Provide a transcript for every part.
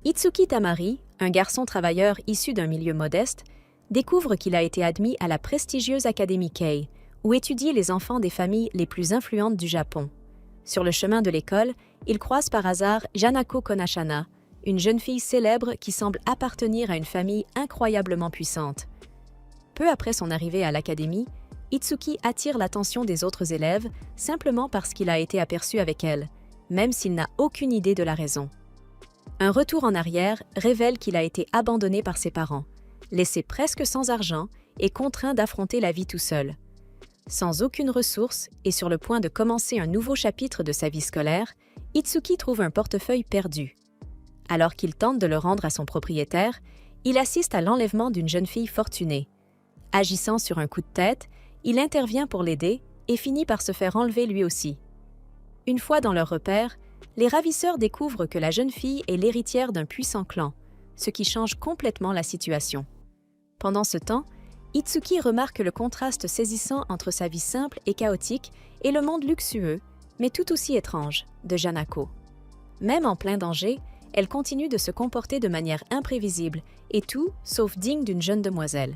Itsuki Tamari, un garçon travailleur issu d'un milieu modeste, découvre qu'il a été admis à la prestigieuse Académie Kei, où étudient les enfants des familles les plus influentes du Japon. Sur le chemin de l'école, il croise par hasard Janako Konashana, une jeune fille célèbre qui semble appartenir à une famille incroyablement puissante. Peu après son arrivée à l'académie, Itsuki attire l'attention des autres élèves simplement parce qu'il a été aperçu avec elle, même s'il n'a aucune idée de la raison. Un retour en arrière révèle qu'il a été abandonné par ses parents, laissé presque sans argent et contraint d'affronter la vie tout seul. Sans aucune ressource et sur le point de commencer un nouveau chapitre de sa vie scolaire, Itsuki trouve un portefeuille perdu. Alors qu'il tente de le rendre à son propriétaire, il assiste à l'enlèvement d'une jeune fille fortunée. Agissant sur un coup de tête, il intervient pour l'aider et finit par se faire enlever lui aussi. Une fois dans leur repère, les ravisseurs découvrent que la jeune fille est l'héritière d'un puissant clan, ce qui change complètement la situation. Pendant ce temps, Itsuki remarque le contraste saisissant entre sa vie simple et chaotique et le monde luxueux, mais tout aussi étrange, de Janako. Même en plein danger, elle continue de se comporter de manière imprévisible et tout sauf digne d'une jeune demoiselle.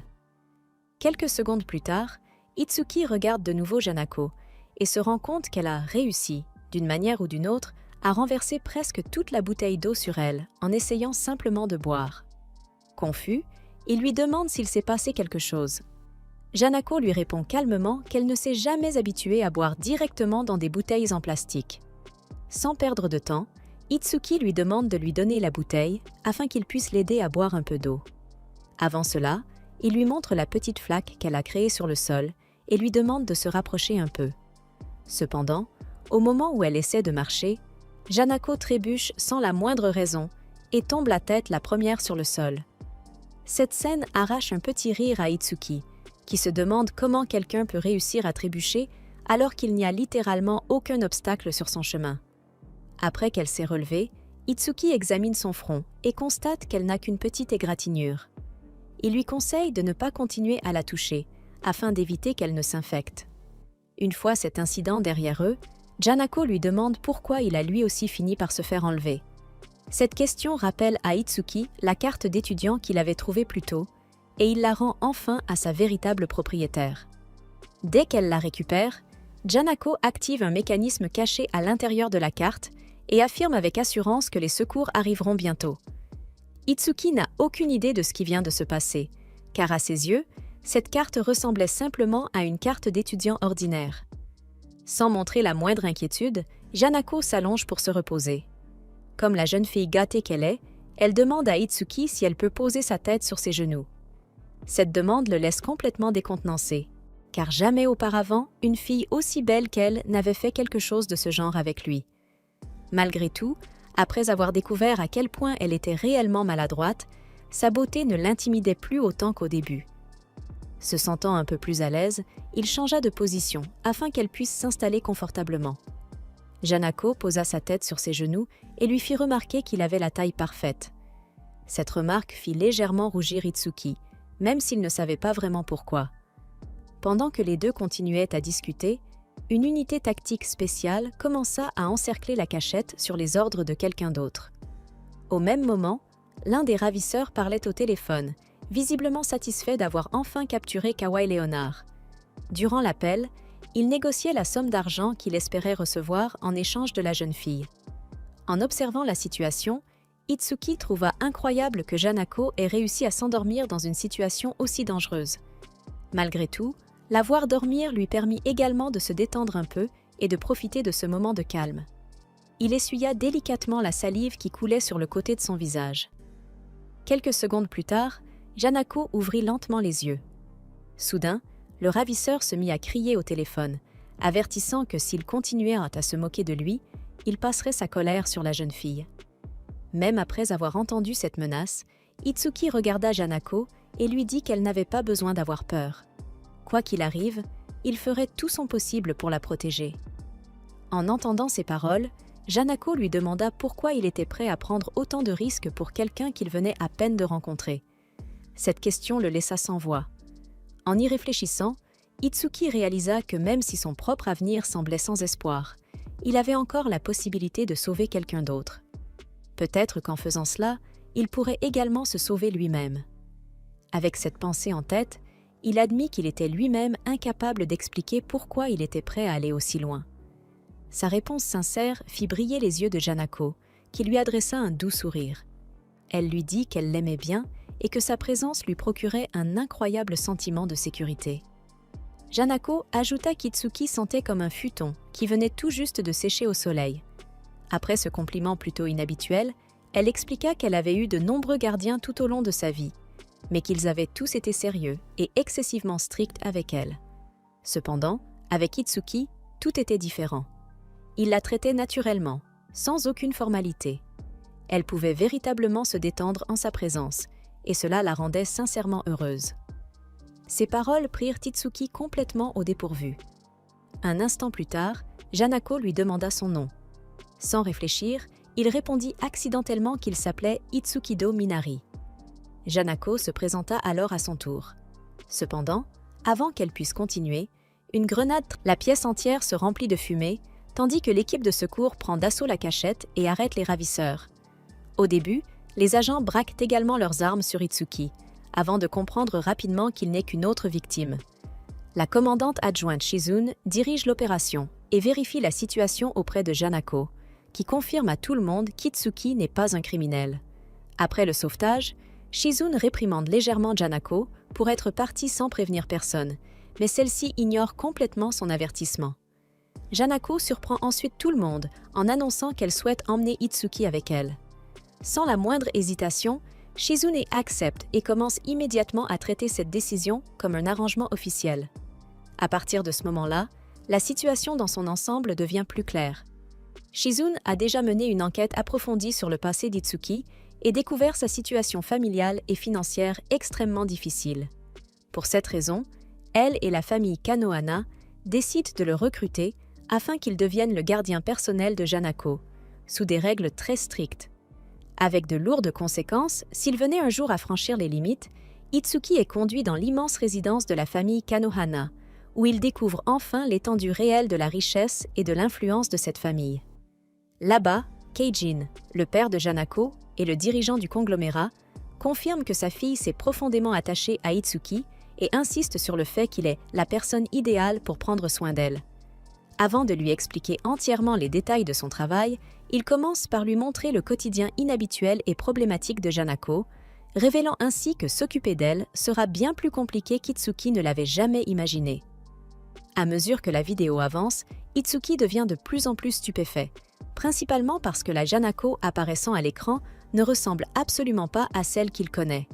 Quelques secondes plus tard, Itsuki regarde de nouveau Janako et se rend compte qu'elle a réussi, d'une manière ou d'une autre, à renverser presque toute la bouteille d'eau sur elle en essayant simplement de boire. Confus, il lui demande s'il s'est passé quelque chose. Janako lui répond calmement qu'elle ne s'est jamais habituée à boire directement dans des bouteilles en plastique. Sans perdre de temps, Itsuki lui demande de lui donner la bouteille afin qu'il puisse l'aider à boire un peu d'eau. Avant cela, il lui montre la petite flaque qu'elle a créée sur le sol et lui demande de se rapprocher un peu. Cependant, au moment où elle essaie de marcher, Janako trébuche sans la moindre raison et tombe la tête la première sur le sol. Cette scène arrache un petit rire à Itsuki, qui se demande comment quelqu'un peut réussir à trébucher alors qu'il n'y a littéralement aucun obstacle sur son chemin. Après qu'elle s'est relevée, Itsuki examine son front et constate qu'elle n'a qu'une petite égratignure. Il lui conseille de ne pas continuer à la toucher, afin d'éviter qu'elle ne s'infecte. Une fois cet incident derrière eux, Janako lui demande pourquoi il a lui aussi fini par se faire enlever. Cette question rappelle à Itsuki la carte d'étudiant qu'il avait trouvée plus tôt, et il la rend enfin à sa véritable propriétaire. Dès qu'elle la récupère, Janako active un mécanisme caché à l'intérieur de la carte et affirme avec assurance que les secours arriveront bientôt. Itsuki n'a aucune idée de ce qui vient de se passer, car à ses yeux, cette carte ressemblait simplement à une carte d'étudiant ordinaire. Sans montrer la moindre inquiétude, Janako s'allonge pour se reposer. Comme la jeune fille gâtée qu'elle est, elle demande à Itsuki si elle peut poser sa tête sur ses genoux. Cette demande le laisse complètement décontenancé, car jamais auparavant, une fille aussi belle qu'elle n'avait fait quelque chose de ce genre avec lui. Malgré tout, après avoir découvert à quel point elle était réellement maladroite, sa beauté ne l'intimidait plus autant qu'au début. Se sentant un peu plus à l'aise, il changea de position afin qu'elle puisse s'installer confortablement. Janako posa sa tête sur ses genoux et lui fit remarquer qu'il avait la taille parfaite. Cette remarque fit légèrement rougir Itsuki, même s'il ne savait pas vraiment pourquoi. Pendant que les deux continuaient à discuter, une unité tactique spéciale commença à encercler la cachette sur les ordres de quelqu'un d'autre. Au même moment, l'un des ravisseurs parlait au téléphone, visiblement satisfait d'avoir enfin capturé Kawai Leonard. Durant l'appel, il négociait la somme d'argent qu'il espérait recevoir en échange de la jeune fille. En observant la situation, Itsuki trouva incroyable que Janako ait réussi à s'endormir dans une situation aussi dangereuse. Malgré tout, la voir dormir lui permit également de se détendre un peu et de profiter de ce moment de calme. Il essuya délicatement la salive qui coulait sur le côté de son visage. Quelques secondes plus tard, Janako ouvrit lentement les yeux. Soudain, le ravisseur se mit à crier au téléphone, avertissant que s'il continuait à se moquer de lui, il passerait sa colère sur la jeune fille. Même après avoir entendu cette menace, Itsuki regarda Janako et lui dit qu'elle n'avait pas besoin d'avoir peur. Quoi qu'il arrive, il ferait tout son possible pour la protéger. En entendant ces paroles, Janako lui demanda pourquoi il était prêt à prendre autant de risques pour quelqu'un qu'il venait à peine de rencontrer. Cette question le laissa sans voix. En y réfléchissant, Itsuki réalisa que même si son propre avenir semblait sans espoir, il avait encore la possibilité de sauver quelqu'un d'autre. Peut-être qu'en faisant cela, il pourrait également se sauver lui-même. Avec cette pensée en tête, il admit qu'il était lui-même incapable d'expliquer pourquoi il était prêt à aller aussi loin. Sa réponse sincère fit briller les yeux de Janako, qui lui adressa un doux sourire. Elle lui dit qu'elle l'aimait bien et que sa présence lui procurait un incroyable sentiment de sécurité. Janako ajouta qu'Itsuki sentait comme un futon qui venait tout juste de sécher au soleil. Après ce compliment plutôt inhabituel, elle expliqua qu'elle avait eu de nombreux gardiens tout au long de sa vie, mais qu'ils avaient tous été sérieux et excessivement stricts avec elle. Cependant, avec Itsuki, tout était différent. Il la traitait naturellement, sans aucune formalité. Elle pouvait véritablement se détendre en sa présence, et cela la rendait sincèrement heureuse. Ces paroles prirent Itsuki complètement au dépourvu. Un instant plus tard, Janako lui demanda son nom. Sans réfléchir, il répondit accidentellement qu'il s'appelait Itsukido Minari. Janako se présenta alors à son tour. Cependant, avant qu'elle puisse continuer, une grenade, la pièce entière se remplit de fumée, tandis que l'équipe de secours prend d'assaut la cachette et arrête les ravisseurs. Au début, les agents braquent également leurs armes sur Itsuki, avant de comprendre rapidement qu'il n'est qu'une autre victime. La commandante adjointe Shizune dirige l'opération et vérifie la situation auprès de Janako, qui confirme à tout le monde qu'Itsuki n'est pas un criminel. Après le sauvetage, Shizune réprimande légèrement Janako pour être partie sans prévenir personne, mais celle-ci ignore complètement son avertissement. Janako surprend ensuite tout le monde en annonçant qu'elle souhaite emmener Itsuki avec elle. Sans la moindre hésitation, Shizune accepte et commence immédiatement à traiter cette décision comme un arrangement officiel. À partir de ce moment-là, la situation dans son ensemble devient plus claire. Shizune a déjà mené une enquête approfondie sur le passé d'Itsuki et découvert sa situation familiale et financière extrêmement difficile. Pour cette raison, elle et la famille Kanohana décident de le recruter afin qu'il devienne le gardien personnel de Janako, sous des règles très strictes. Avec de lourdes conséquences, s'il venait un jour à franchir les limites, Itsuki est conduit dans l'immense résidence de la famille Kanohana, où il découvre enfin l'étendue réelle de la richesse et de l'influence de cette famille. Là-bas, Keijin, le père de Janako et le dirigeant du conglomérat, confirme que sa fille s'est profondément attachée à Itsuki et insiste sur le fait qu'il est la personne idéale pour prendre soin d'elle. Avant de lui expliquer entièrement les détails de son travail, il commence par lui montrer le quotidien inhabituel et problématique de Janako, révélant ainsi que s'occuper d'elle sera bien plus compliqué qu'Itsuki ne l'avait jamais imaginé. À mesure que la vidéo avance, Itsuki devient de plus en plus stupéfait, principalement parce que la Janako apparaissant à l'écran ne ressemble absolument pas à celle qu'il connaît.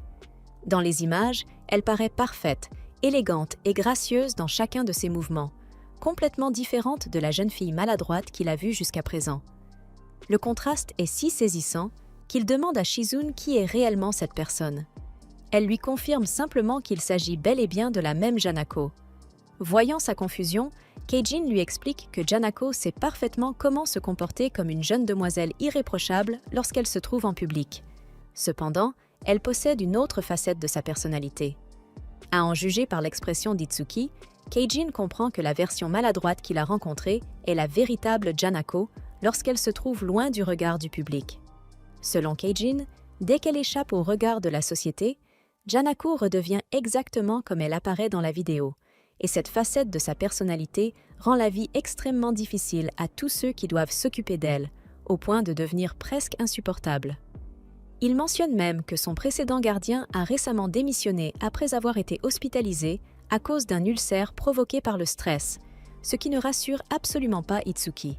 Dans les images, elle paraît parfaite, élégante et gracieuse dans chacun de ses mouvements, complètement différente de la jeune fille maladroite qu'il a vue jusqu'à présent. Le contraste est si saisissant qu'il demande à Shizune qui est réellement cette personne. Elle lui confirme simplement qu'il s'agit bel et bien de la même Janako. Voyant sa confusion, Keijin lui explique que Janako sait parfaitement comment se comporter comme une jeune demoiselle irréprochable lorsqu'elle se trouve en public. Cependant, elle possède une autre facette de sa personnalité. À en juger par l'expression d'Itsuki, Keijin comprend que la version maladroite qu'il a rencontrée est la véritable Janako lorsqu'elle se trouve loin du regard du public. Selon Keijin, dès qu'elle échappe au regard de la société, Janako redevient exactement comme elle apparaît dans la vidéo, et cette facette de sa personnalité rend la vie extrêmement difficile à tous ceux qui doivent s'occuper d'elle, au point de devenir presque insupportable. Il mentionne même que son précédent gardien a récemment démissionné après avoir été hospitalisé à cause d'un ulcère provoqué par le stress, ce qui ne rassure absolument pas Itsuki.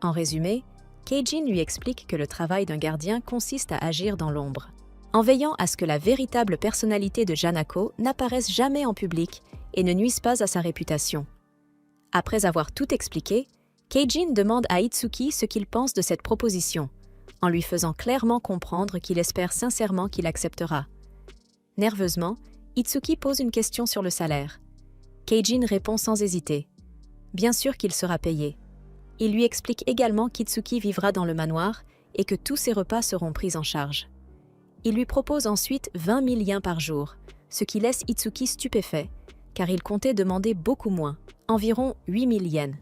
En résumé, Keijin lui explique que le travail d'un gardien consiste à agir dans l'ombre, en veillant à ce que la véritable personnalité de Janako n'apparaisse jamais en public et ne nuise pas à sa réputation. Après avoir tout expliqué, Keijin demande à Itsuki ce qu'il pense de cette proposition, en lui faisant clairement comprendre qu'il espère sincèrement qu'il acceptera. Nerveusement, Itsuki pose une question sur le salaire. Keijin répond sans hésiter. Bien sûr qu'il sera payé. Il lui explique également qu'Itsuki vivra dans le manoir et que tous ses repas seront pris en charge. Il lui propose ensuite 20 000 yens par jour, ce qui laisse Itsuki stupéfait, car il comptait demander beaucoup moins, environ 8 000 yens.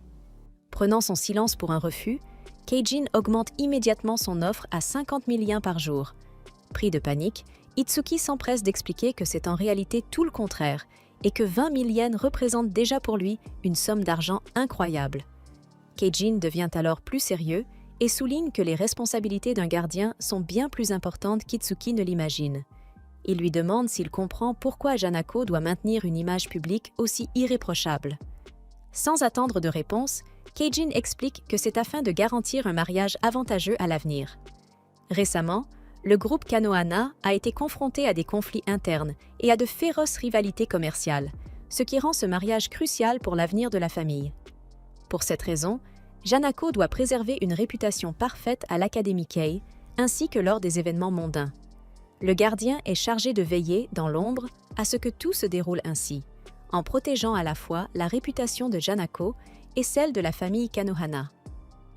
Prenant son silence pour un refus, Keijin augmente immédiatement son offre à 50 000 yens par jour, Pris de panique, Itsuki s'empresse d'expliquer que c'est en réalité tout le contraire et que 20 000 yens représentent déjà pour lui une somme d'argent incroyable. Keijin devient alors plus sérieux et souligne que les responsabilités d'un gardien sont bien plus importantes qu'Itsuki ne l'imagine. Il lui demande s'il comprend pourquoi Janako doit maintenir une image publique aussi irréprochable. Sans attendre de réponse, Keijin explique que c'est afin de garantir un mariage avantageux à l'avenir. Récemment, le groupe Kanohana a été confronté à des conflits internes et à de féroces rivalités commerciales, ce qui rend ce mariage crucial pour l'avenir de la famille. Pour cette raison, Janako doit préserver une réputation parfaite à l'Académie Kei, ainsi que lors des événements mondains. Le gardien est chargé de veiller, dans l'ombre, à ce que tout se déroule ainsi, en protégeant à la fois la réputation de Janako et celle de la famille Kanohana.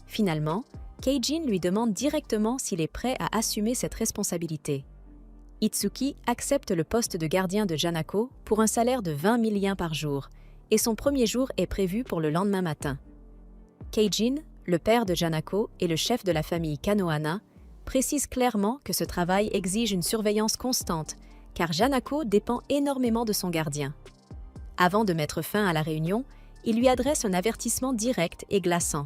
Finalement, Keijin lui demande directement s'il est prêt à assumer cette responsabilité. Itsuki accepte le poste de gardien de Janako pour un salaire de 20 000 yens par jour, et son premier jour est prévu pour le lendemain matin. Keijin, le père de Janako et le chef de la famille Kanohana, précise clairement que ce travail exige une surveillance constante, car Janako dépend énormément de son gardien. Avant de mettre fin à la réunion, il lui adresse un avertissement direct et glaçant,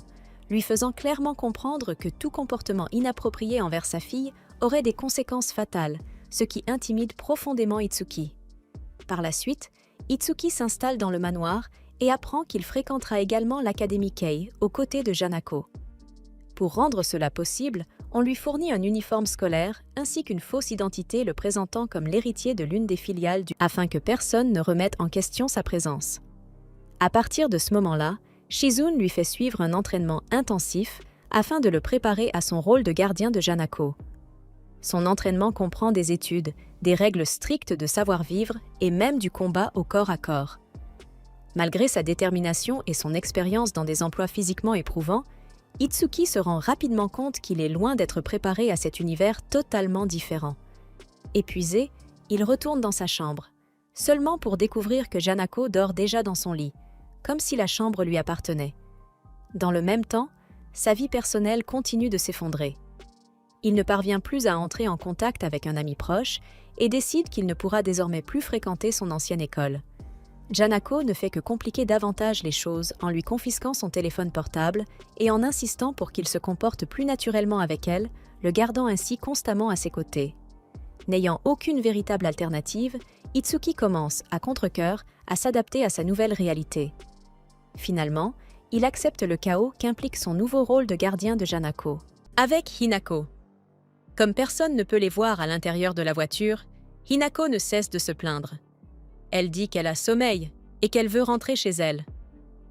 lui faisant clairement comprendre que tout comportement inapproprié envers sa fille aurait des conséquences fatales, ce qui intimide profondément Itsuki. Par la suite, Itsuki s'installe dans le manoir et apprend qu'il fréquentera également l'Académie Kei aux côtés de Janako. Pour rendre cela possible, on lui fournit un uniforme scolaire ainsi qu'une fausse identité le présentant comme l'héritier de l'une des filiales afin que personne ne remette en question sa présence. À partir de ce moment-là, Shizune lui fait suivre un entraînement intensif afin de le préparer à son rôle de gardien de Janako. Son entraînement comprend des études, des règles strictes de savoir-vivre et même du combat au corps à corps. Malgré sa détermination et son expérience dans des emplois physiquement éprouvants, Itsuki se rend rapidement compte qu'il est loin d'être préparé à cet univers totalement différent. Épuisé, il retourne dans sa chambre, seulement pour découvrir que Janako dort déjà dans son lit, comme si la chambre lui appartenait. Dans le même temps, sa vie personnelle continue de s'effondrer. Il ne parvient plus à entrer en contact avec un ami proche et décide qu'il ne pourra désormais plus fréquenter son ancienne école. Janako ne fait que compliquer davantage les choses en lui confisquant son téléphone portable et en insistant pour qu'il se comporte plus naturellement avec elle, le gardant ainsi constamment à ses côtés. N'ayant aucune véritable alternative, Itsuki commence, à contre-cœur, à s'adapter à sa nouvelle réalité. Finalement, il accepte le chaos qu'implique son nouveau rôle de gardien de Janako. Avec Hinako. Comme personne ne peut les voir à l'intérieur de la voiture, Hinako ne cesse de se plaindre. Elle dit qu'elle a sommeil et qu'elle veut rentrer chez elle.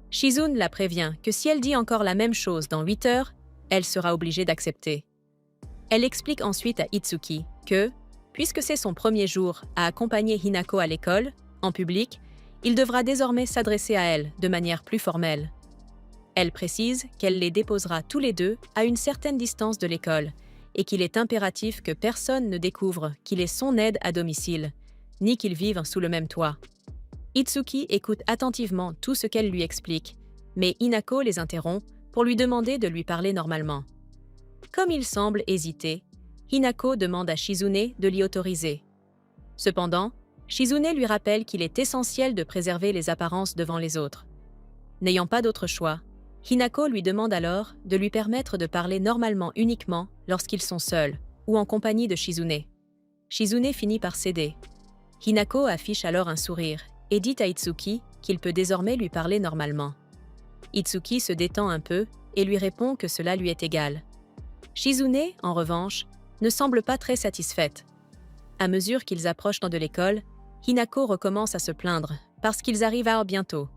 Shizune la prévient que si elle dit encore la même chose dans 8 heures, elle sera obligée d'accepter. Elle explique ensuite à Itsuki que, puisque c'est son premier jour à accompagner Hinako à l'école, en public, il devra désormais s'adresser à elle de manière plus formelle. Elle précise qu'elle les déposera tous les deux à une certaine distance de l'école et qu'il est impératif que personne ne découvre qu'il est son aide à domicile, ni qu'ils vivent sous le même toit. Itsuki écoute attentivement tout ce qu'elle lui explique, mais Hinako les interrompt pour lui demander de lui parler normalement. Comme il semble hésiter, Hinako demande à Shizune de l'y autoriser. Cependant, Shizune lui rappelle qu'il est essentiel de préserver les apparences devant les autres. N'ayant pas d'autre choix, Hinako lui demande alors de lui permettre de parler normalement uniquement lorsqu'ils sont seuls ou en compagnie de Shizune. Shizune finit par céder. Hinako affiche alors un sourire et dit à Itsuki qu'il peut désormais lui parler normalement. Itsuki se détend un peu et lui répond que cela lui est égal. Shizune, en revanche, ne semble pas très satisfaite. À mesure qu'ils approchent de l'école, Hinako recommence à se plaindre parce qu'ils arrivent à l'heure bientôt.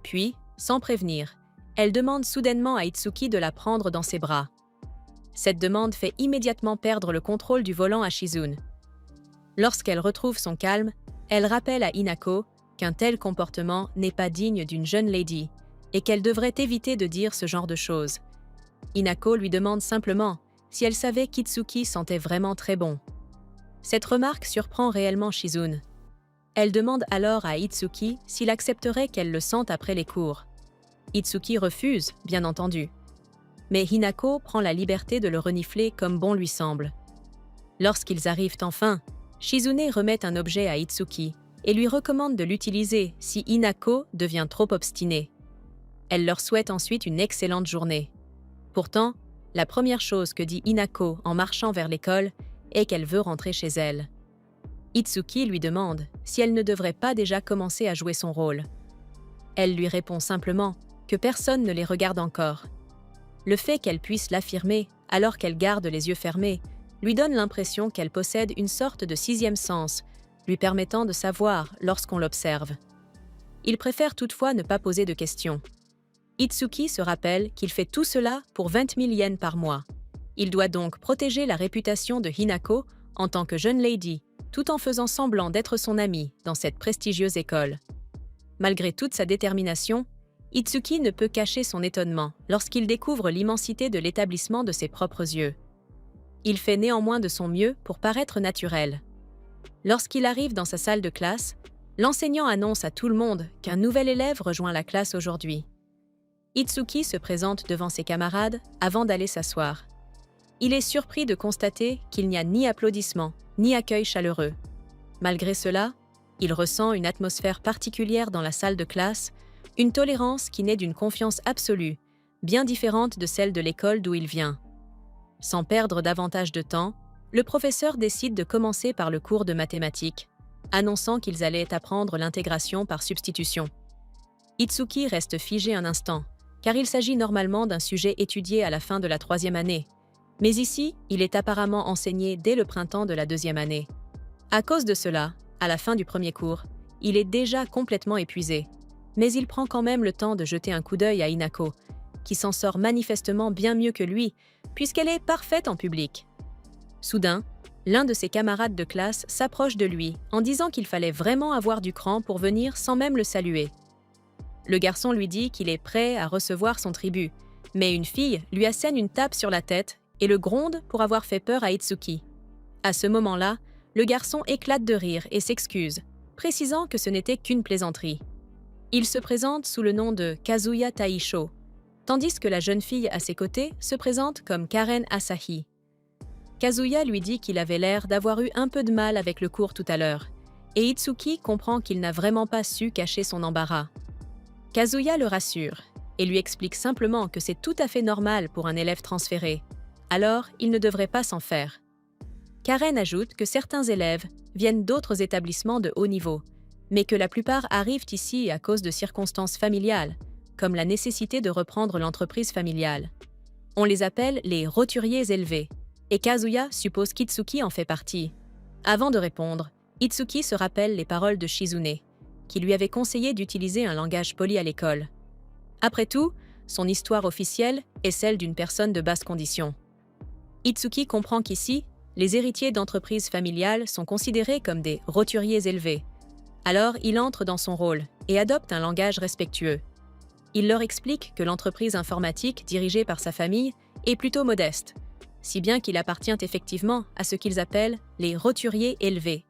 Puis, sans prévenir, elle demande soudainement à Itsuki de la prendre dans ses bras. Cette demande fait immédiatement perdre le contrôle du volant à Shizune. Lorsqu'elle retrouve son calme, elle rappelle à Hinako qu'un tel comportement n'est pas digne d'une jeune lady et qu'elle devrait éviter de dire ce genre de choses. Hinako lui demande simplement si elle savait qu'Itsuki sentait vraiment très bon. Cette remarque surprend réellement Shizune. Elle demande alors à Itsuki s'il accepterait qu'elle le sente après les cours. Itsuki refuse, bien entendu. Mais Hinako prend la liberté de le renifler comme bon lui semble. Lorsqu'ils arrivent enfin, Shizune remet un objet à Itsuki et lui recommande de l'utiliser si Hinako devient trop obstinée. Elle leur souhaite ensuite une excellente journée. Pourtant, la première chose que dit Hinako en marchant vers l'école est qu'elle veut rentrer chez elle. Itsuki lui demande si elle ne devrait pas déjà commencer à jouer son rôle. Elle lui répond simplement que personne ne les regarde encore. Le fait qu'elle puisse l'affirmer alors qu'elle garde les yeux fermés lui donne l'impression qu'elle possède une sorte de sixième sens, lui permettant de savoir lorsqu'on l'observe. Il préfère toutefois ne pas poser de questions. Itsuki se rappelle qu'il fait tout cela pour 20 000 yens par mois. Il doit donc protéger la réputation de Hinako en tant que jeune lady, tout en faisant semblant d'être son amie dans cette prestigieuse école. Malgré toute sa détermination, Itsuki ne peut cacher son étonnement lorsqu'il découvre l'immensité de l'établissement de ses propres yeux. Il fait néanmoins de son mieux pour paraître naturel. Lorsqu'il arrive dans sa salle de classe, l'enseignant annonce à tout le monde qu'un nouvel élève rejoint la classe aujourd'hui. Itsuki se présente devant ses camarades avant d'aller s'asseoir. Il est surpris de constater qu'il n'y a ni applaudissements, ni accueil chaleureux. Malgré cela, il ressent une atmosphère particulière dans la salle de classe, une tolérance qui naît d'une confiance absolue, bien différente de celle de l'école d'où il vient. Sans perdre davantage de temps, le professeur décide de commencer par le cours de mathématiques, annonçant qu'ils allaient apprendre l'intégration par substitution. Itsuki reste figé un instant, car il s'agit normalement d'un sujet étudié à la fin de la 3e année. Mais ici, il est apparemment enseigné dès le printemps de la 2e année. À cause de cela, à la fin du premier cours, il est déjà complètement épuisé. Mais il prend quand même le temps de jeter un coup d'œil à Hinako, qui s'en sort manifestement bien mieux que lui, puisqu'elle est parfaite en public. Soudain, l'un de ses camarades de classe s'approche de lui en disant qu'il fallait vraiment avoir du cran pour venir sans même le saluer. Le garçon lui dit qu'il est prêt à recevoir son tribut, mais une fille lui assène une tape sur la tête et le gronde pour avoir fait peur à Itsuki. À ce moment-là, le garçon éclate de rire et s'excuse, précisant que ce n'était qu'une plaisanterie. Il se présente sous le nom de Kazuya Taisho, tandis que la jeune fille à ses côtés se présente comme Karen Asahi. Kazuya lui dit qu'il avait l'air d'avoir eu un peu de mal avec le cours tout à l'heure, et Itsuki comprend qu'il n'a vraiment pas su cacher son embarras. Kazuya le rassure et lui explique simplement que c'est tout à fait normal pour un élève transféré, alors il ne devrait pas s'en faire. Karen ajoute que certains élèves viennent d'autres établissements de haut niveau, mais que la plupart arrivent ici à cause de circonstances familiales, comme la nécessité de reprendre l'entreprise familiale. On les appelle les roturiers élevés, et Kazuya suppose qu'Itsuki en fait partie. Avant de répondre, Itsuki se rappelle les paroles de Shizune, qui lui avait conseillé d'utiliser un langage poli à l'école. Après tout, son histoire officielle est celle d'une personne de basse condition. Itsuki comprend qu'ici, les héritiers d'entreprises familiales sont considérés comme des roturiers élevés. Alors, il entre dans son rôle et adopte un langage respectueux. Il leur explique que l'entreprise informatique dirigée par sa famille est plutôt modeste, si bien qu'il appartient effectivement à ce qu'ils appellent les roturiers élevés.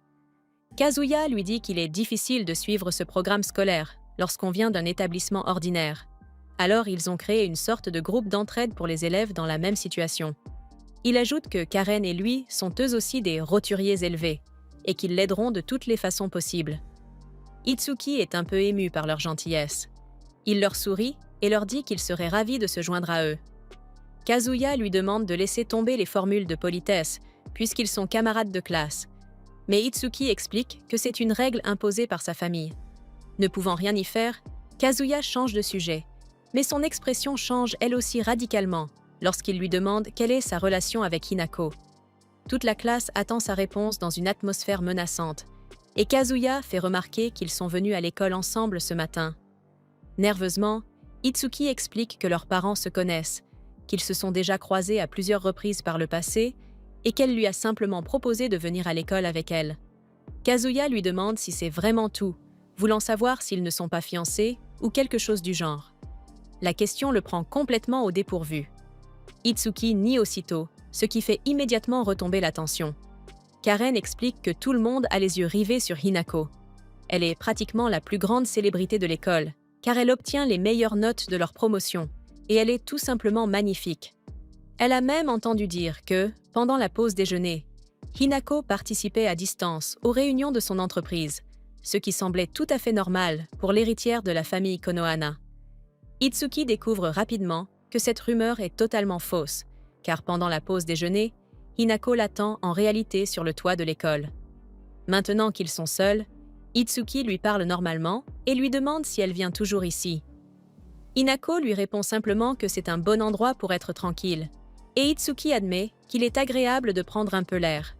Kazuya lui dit qu'il est difficile de suivre ce programme scolaire lorsqu'on vient d'un établissement ordinaire. Alors ils ont créé une sorte de groupe d'entraide pour les élèves dans la même situation. Il ajoute que Karen et lui sont eux aussi des roturiers élevés et qu'ils l'aideront de toutes les façons possibles. Itsuki est un peu ému par leur gentillesse. Il leur sourit et leur dit qu'il serait ravi de se joindre à eux. Kazuya lui demande de laisser tomber les formules de politesse, puisqu'ils sont camarades de classe. Mais Itsuki explique que c'est une règle imposée par sa famille. Ne pouvant rien y faire, Kazuya change de sujet, mais son expression change elle aussi radicalement lorsqu'il lui demande quelle est sa relation avec Hinako. Toute la classe attend sa réponse dans une atmosphère menaçante, et Kazuya fait remarquer qu'ils sont venus à l'école ensemble ce matin. Nerveusement, Itsuki explique que leurs parents se connaissent, qu'ils se sont déjà croisés à plusieurs reprises par le passé et qu'elle lui a simplement proposé de venir à l'école avec elle. Kazuya lui demande si c'est vraiment tout, voulant savoir s'ils ne sont pas fiancés ou quelque chose du genre. La question le prend complètement au dépourvu. Itsuki nie aussitôt, ce qui fait immédiatement retomber la tension. Karen explique que tout le monde a les yeux rivés sur Hinako. Elle est pratiquement la plus grande célébrité de l'école, car elle obtient les meilleures notes de leur promotion, et elle est tout simplement magnifique. Elle a même entendu dire que, pendant la pause déjeuner, Hinako participait à distance aux réunions de son entreprise, ce qui semblait tout à fait normal pour l'héritière de la famille Konohana. Itsuki découvre rapidement que cette rumeur est totalement fausse, car pendant la pause déjeuner, Hinako l'attend en réalité sur le toit de l'école. Maintenant qu'ils sont seuls, Itsuki lui parle normalement et lui demande si elle vient toujours ici. Hinako lui répond simplement que c'est un bon endroit pour être tranquille, et Itsuki admet qu'il est agréable de prendre un peu l'air.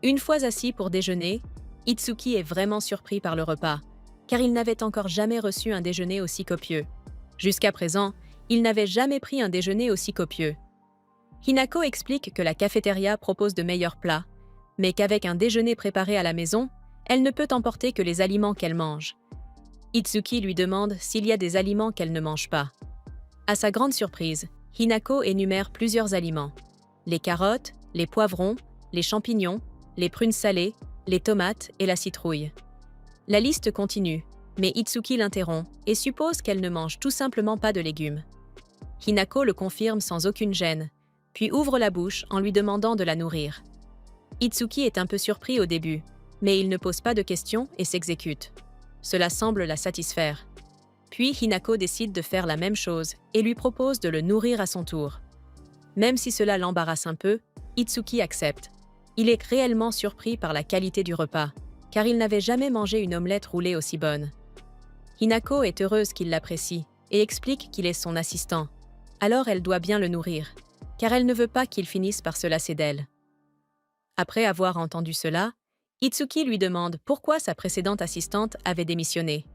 Une fois assis pour déjeuner, Itsuki est vraiment surpris par le repas, car il n'avait encore jamais reçu un déjeuner aussi copieux. Jusqu'à présent, il n'avait jamais pris un déjeuner aussi copieux. Hinako explique que la cafétéria propose de meilleurs plats, mais qu'avec un déjeuner préparé à la maison, elle ne peut emporter que les aliments qu'elle mange. Itsuki lui demande s'il y a des aliments qu'elle ne mange pas. À sa grande surprise, Hinako énumère plusieurs aliments. Les carottes, les poivrons, les champignons, les prunes salées, les tomates et la citrouille. La liste continue, mais Itsuki l'interrompt et suppose qu'elle ne mange tout simplement pas de légumes. Hinako le confirme sans aucune gêne, puis ouvre la bouche en lui demandant de la nourrir. Itsuki est un peu surpris au début, mais il ne pose pas de questions et s'exécute. Cela semble la satisfaire. Puis Hinako décide de faire la même chose et lui propose de le nourrir à son tour. Même si cela l'embarrasse un peu, Itsuki accepte. Il est réellement surpris par la qualité du repas, car il n'avait jamais mangé une omelette roulée aussi bonne. Hinako est heureuse qu'il l'apprécie et explique qu'il est son assistant. Alors elle doit bien le nourrir, car elle ne veut pas qu'il finisse par se lasser d'elle. Après avoir entendu cela, Itsuki lui demande pourquoi sa précédente assistante avait démissionné.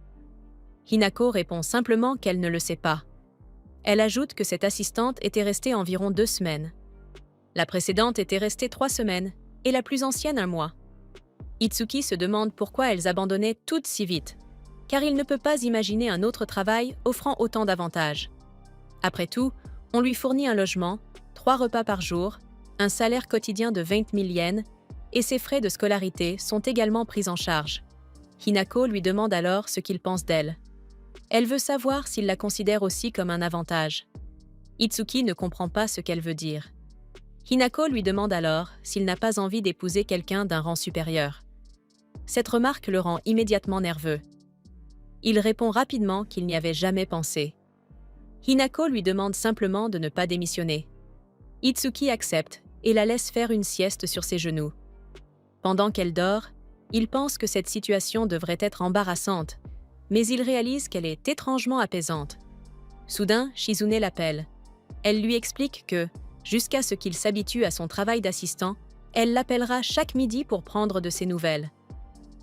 Hinako répond simplement qu'elle ne le sait pas. Elle ajoute que cette assistante était restée environ 2 semaines. La précédente était restée 3 semaines et la plus ancienne 1 mois. Itsuki se demande pourquoi elles abandonnaient toutes si vite, car il ne peut pas imaginer un autre travail offrant autant d'avantages. Après tout, on lui fournit un logement, 3 repas par jour, un salaire quotidien de 20 000 yens, et ses frais de scolarité sont également pris en charge. Hinako lui demande alors ce qu'il pense d'elle. Elle veut savoir s'il la considère aussi comme un avantage. Itsuki ne comprend pas ce qu'elle veut dire. Hinako lui demande alors s'il n'a pas envie d'épouser quelqu'un d'un rang supérieur. Cette remarque le rend immédiatement nerveux. Il répond rapidement qu'il n'y avait jamais pensé. Hinako lui demande simplement de ne pas démissionner. Itsuki accepte et la laisse faire une sieste sur ses genoux. Pendant qu'elle dort, il pense que cette situation devrait être embarrassante, mais il réalise qu'elle est étrangement apaisante. Soudain, Shizune l'appelle. Elle lui explique que, jusqu'à ce qu'il s'habitue à son travail d'assistant, elle l'appellera chaque midi pour prendre de ses nouvelles.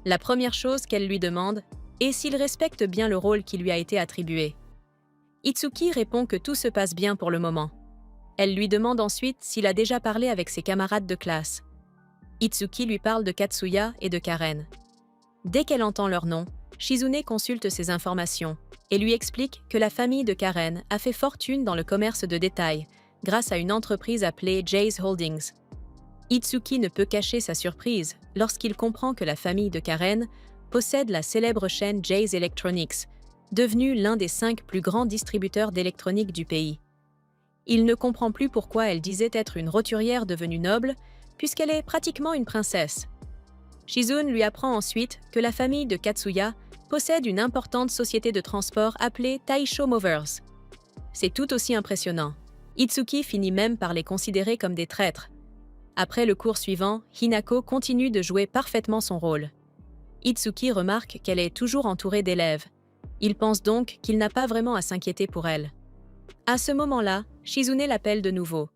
La première chose qu'elle lui demande est s'il respecte bien le rôle qui lui a été attribué. Itsuki répond que tout se passe bien pour le moment. Elle lui demande ensuite s'il a déjà parlé avec ses camarades de classe. Itsuki lui parle de Katsuya et de Karen. Dès qu'elle entend leur nom, Shizune consulte ces informations et lui explique que la famille de Karen a fait fortune dans le commerce de détail grâce à une entreprise appelée Jay's Holdings. Itsuki ne peut cacher sa surprise lorsqu'il comprend que la famille de Karen possède la célèbre chaîne Jay's Electronics, devenue l'un des 5 plus grands distributeurs d'électronique du pays. Il ne comprend plus pourquoi elle disait être une roturière devenue noble, puisqu'elle est pratiquement une princesse. Shizune lui apprend ensuite que la famille de Katsuya possède une importante société de transport appelée Taisho Movers. C'est tout aussi impressionnant. Itsuki finit même par les considérer comme des traîtres. Après le cours suivant, Hinako continue de jouer parfaitement son rôle. Itsuki remarque qu'elle est toujours entourée d'élèves. Il pense donc qu'il n'a pas vraiment à s'inquiéter pour elle. À ce moment-là, Shizune l'appelle de nouveau.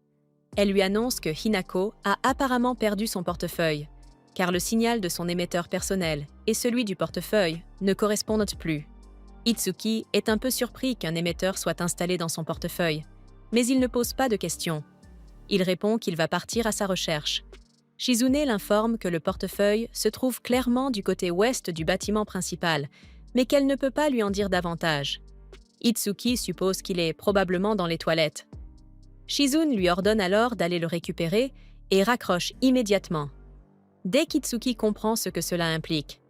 Elle lui annonce que Hinako a apparemment perdu son portefeuille, car le signal de son émetteur personnel et celui du portefeuille ne correspondent plus. Itsuki est un peu surpris qu'un émetteur soit installé dans son portefeuille, mais il ne pose pas de questions. Il répond qu'il va partir à sa recherche. Shizune l'informe que le portefeuille se trouve clairement du côté ouest du bâtiment principal, mais qu'elle ne peut pas lui en dire davantage. Itsuki suppose qu'il est probablement dans les toilettes. Shizune lui ordonne alors d'aller le récupérer et raccroche immédiatement. Dès qu'Itsuki comprend ce que cela implique,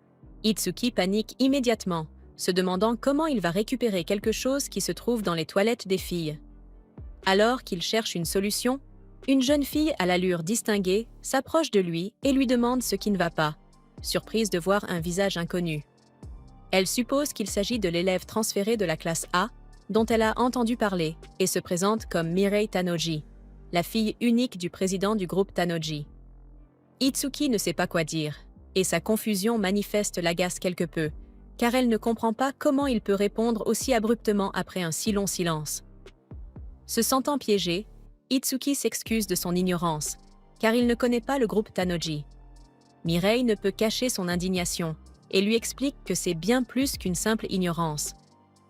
Itsuki panique immédiatement, se demandant comment il va récupérer quelque chose qui se trouve dans les toilettes des filles. Alors qu'il cherche une solution, Une jeune fille à l'allure distinguée s'approche de lui et lui demande ce qui ne va pas, surprise de voir un visage inconnu. Elle suppose qu'il s'agit de l'élève transféré de la classe A, dont elle a entendu parler, et se présente comme Mirei Tanoji, la fille unique du président du groupe Tanoji. Itsuki ne sait pas quoi dire, et sa confusion manifeste l'agace quelque peu, car elle ne comprend pas comment il peut répondre aussi abruptement après un si long silence. Se sentant piégé, Itsuki s'excuse de son ignorance, car il ne connaît pas le groupe Tanoji. Mirei ne peut cacher son indignation, et lui explique que c'est bien plus qu'une simple ignorance.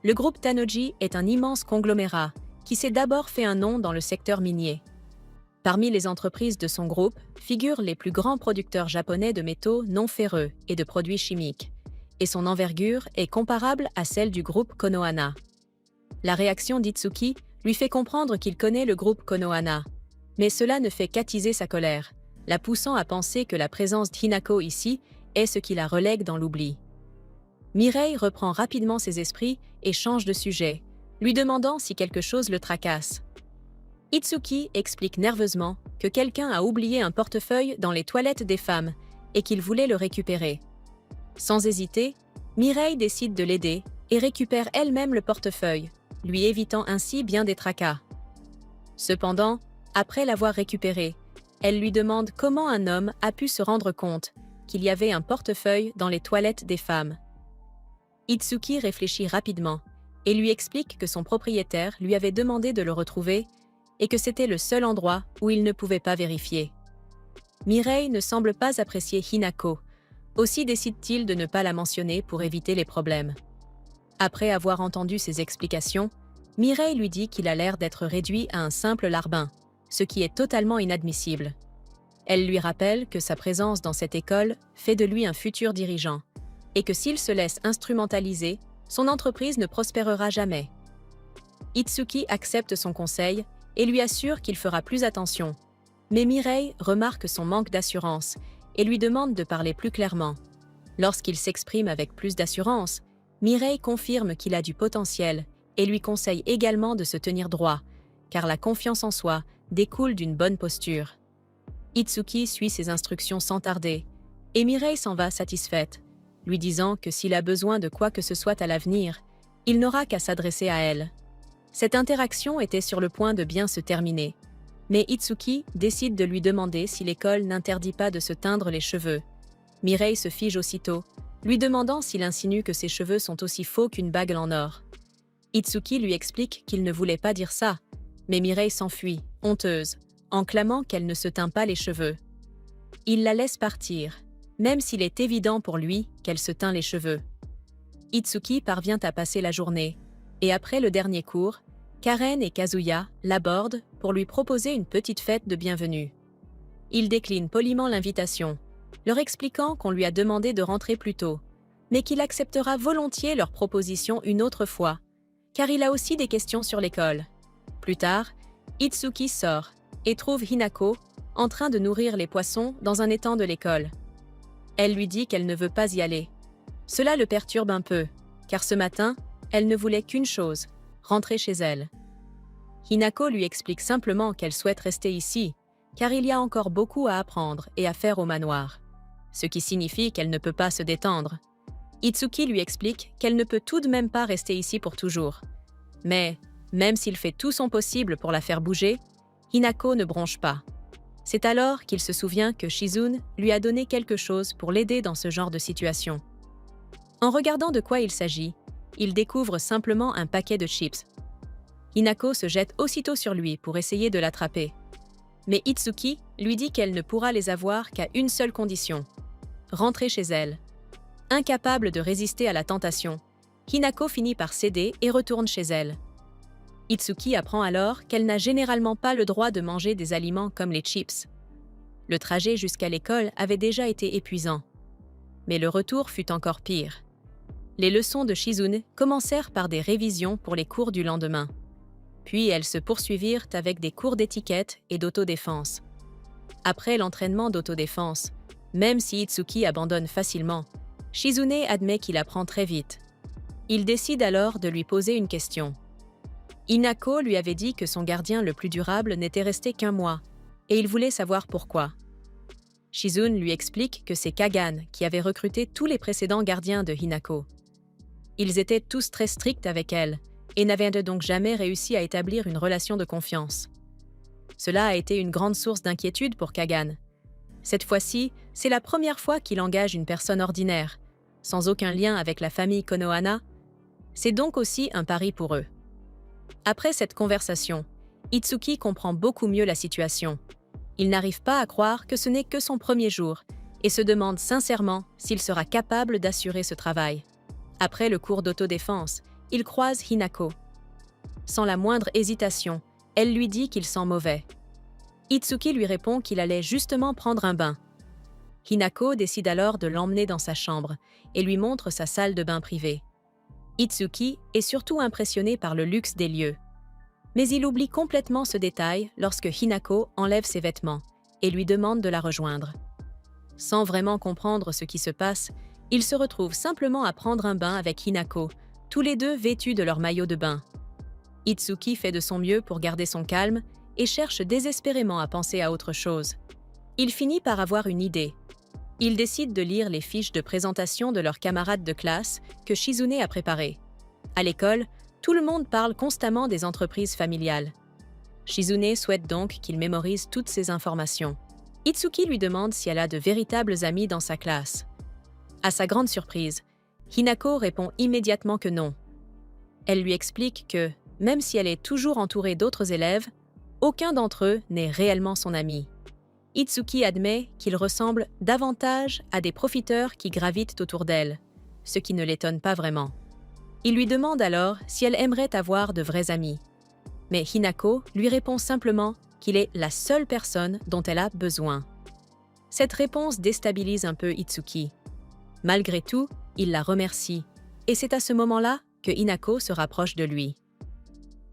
Le groupe Tanoji est un immense conglomérat qui s'est d'abord fait un nom dans le secteur minier. Parmi les entreprises de son groupe figurent les plus grands producteurs japonais de métaux non ferreux et de produits chimiques, et son envergure est comparable à celle du groupe Konohana. La réaction d'Itsuki lui fait comprendre qu'il connaît le groupe Konohana, mais cela ne fait qu'attiser sa colère, la poussant à penser que la présence d'Hinako ici est ce qui la relègue dans l'oubli. Mirei reprend rapidement ses esprits et change de sujet, lui demandant si quelque chose le tracasse. Itsuki explique nerveusement que quelqu'un a oublié un portefeuille dans les toilettes des femmes et qu'il voulait le récupérer. Sans hésiter, Mirei décide de l'aider et récupère elle-même le portefeuille, lui évitant ainsi bien des tracas. Cependant, après l'avoir récupéré, elle lui demande comment un homme a pu se rendre compte qu'il y avait un portefeuille dans les toilettes des femmes. Itsuki réfléchit rapidement et lui explique que son propriétaire lui avait demandé de le retrouver et que c'était le seul endroit où il ne pouvait pas vérifier. Mirei ne semble pas apprécier Hinako, aussi décide-t-il de ne pas la mentionner pour éviter les problèmes. Après avoir entendu ses explications, Mirei lui dit qu'il a l'air d'être réduit à un simple larbin, ce qui est totalement inadmissible. Elle lui rappelle que sa présence dans cette école fait de lui un futur dirigeant, et que s'il se laisse instrumentaliser, son entreprise ne prospérera jamais. Itsuki accepte son conseil et lui assure qu'il fera plus attention, mais Mirei remarque son manque d'assurance et lui demande de parler plus clairement. Lorsqu'il s'exprime avec plus d'assurance, Mirei confirme qu'il a du potentiel et lui conseille également de se tenir droit, car la confiance en soi découle d'une bonne posture. Itsuki suit ses instructions sans tarder, et Mirei s'en va satisfaite, lui disant que s'il a besoin de quoi que ce soit à l'avenir, il n'aura qu'à s'adresser à elle. Cette interaction était sur le point de bien se terminer, mais Itsuki décide de lui demander si l'école n'interdit pas de se teindre les cheveux. Mirei se fige aussitôt, lui demandant s'il insinue que ses cheveux sont aussi faux qu'une bague en or. Itsuki lui explique qu'il ne voulait pas dire ça, mais Mirei s'enfuit, honteuse, en clamant qu'elle ne se teint pas les cheveux. Il la laisse partir, même s'il est évident pour lui qu'elle se teint les cheveux. Itsuki parvient à passer la journée, et après le dernier cours, Karen et Kazuya l'abordent pour lui proposer une petite fête de bienvenue. Il décline poliment l'invitation, leur expliquant qu'on lui a demandé de rentrer plus tôt, mais qu'il acceptera volontiers leur proposition une autre fois, car il a aussi des questions sur l'école. Plus tard, Itsuki sort et trouve Hinako en train de nourrir les poissons dans un étang de l'école. Elle lui dit qu'elle ne veut pas y aller. Cela le perturbe un peu, car ce matin, elle ne voulait qu'une chose, rentrer chez elle. Hinako lui explique simplement qu'elle souhaite rester ici, car il y a encore beaucoup à apprendre et à faire au manoir, ce qui signifie qu'elle ne peut pas se détendre. Itsuki lui explique qu'elle ne peut tout de même pas rester ici pour toujours. Mais, même s'il fait tout son possible pour la faire bouger, Hinako ne bronche pas. C'est alors qu'il se souvient que Shizune lui a donné quelque chose pour l'aider dans ce genre de situation. En regardant de quoi il s'agit, il découvre simplement un paquet de chips. Hinako se jette aussitôt sur lui pour essayer de l'attraper. Mais Itsuki lui dit qu'elle ne pourra les avoir qu'à une seule condition, rentrer chez elle. Incapable de résister à la tentation, Hinako finit par céder et retourne chez elle. Itsuki apprend alors qu'elle n'a généralement pas le droit de manger des aliments comme les chips. Le trajet jusqu'à l'école avait déjà été épuisant. Mais le retour fut encore pire. Les leçons de Shizune commencèrent par des révisions pour les cours du lendemain. Puis elles se poursuivirent avec des cours d'étiquette et d'autodéfense. Après l'entraînement d'autodéfense, même si Itsuki abandonne facilement, Shizune admet qu'il apprend très vite. Il décide alors de lui poser une question. Hinako lui avait dit que son gardien le plus durable n'était resté qu'1 mois, et il voulait savoir pourquoi. Shizune lui explique que c'est Kagan qui avait recruté tous les précédents gardiens de Hinako. Ils étaient tous très stricts avec elle et n'avaient donc jamais réussi à établir une relation de confiance. Cela a été une grande source d'inquiétude pour Kagan. Cette fois-ci, c'est la première fois qu'il engage une personne ordinaire, sans aucun lien avec la famille Konohana. C'est donc aussi un pari pour eux. Après cette conversation, Itsuki comprend beaucoup mieux la situation. Il n'arrive pas à croire que ce n'est que son premier jour et se demande sincèrement s'il sera capable d'assurer ce travail. Après le cours d'autodéfense, il croise Hinako. Sans la moindre hésitation, elle lui dit qu'il sent mauvais. Itsuki lui répond qu'il allait justement prendre un bain. Hinako décide alors de l'emmener dans sa chambre et lui montre sa salle de bain privée. Itsuki est surtout impressionné par le luxe des lieux. Mais il oublie complètement ce détail lorsque Hinako enlève ses vêtements et lui demande de la rejoindre. Sans vraiment comprendre ce qui se passe, il se retrouve simplement à prendre un bain avec Hinako, tous les deux vêtus de leur maillot de bain. Itsuki fait de son mieux pour garder son calme et cherche désespérément à penser à autre chose. Il finit par avoir une idée. Il décide de lire les fiches de présentation de leurs camarades de classe que Shizune a préparées. À l'école, tout le monde parle constamment des entreprises familiales. Shizune souhaite donc qu'il mémorise toutes ces informations. Itsuki lui demande si elle a de véritables amis dans sa classe. À sa grande surprise, Hinako répond immédiatement que non. Elle lui explique que, même si elle est toujours entourée d'autres élèves, aucun d'entre eux n'est réellement son ami. Itsuki admet qu'il ressemble davantage à des profiteurs qui gravitent autour d'elle, ce qui ne l'étonne pas vraiment. Il lui demande alors si elle aimerait avoir de vrais amis. Mais Hinako lui répond simplement qu'il est la seule personne dont elle a besoin. Cette réponse déstabilise un peu Itsuki. Malgré tout, il la remercie, et c'est à ce moment-là que Hinako se rapproche de lui.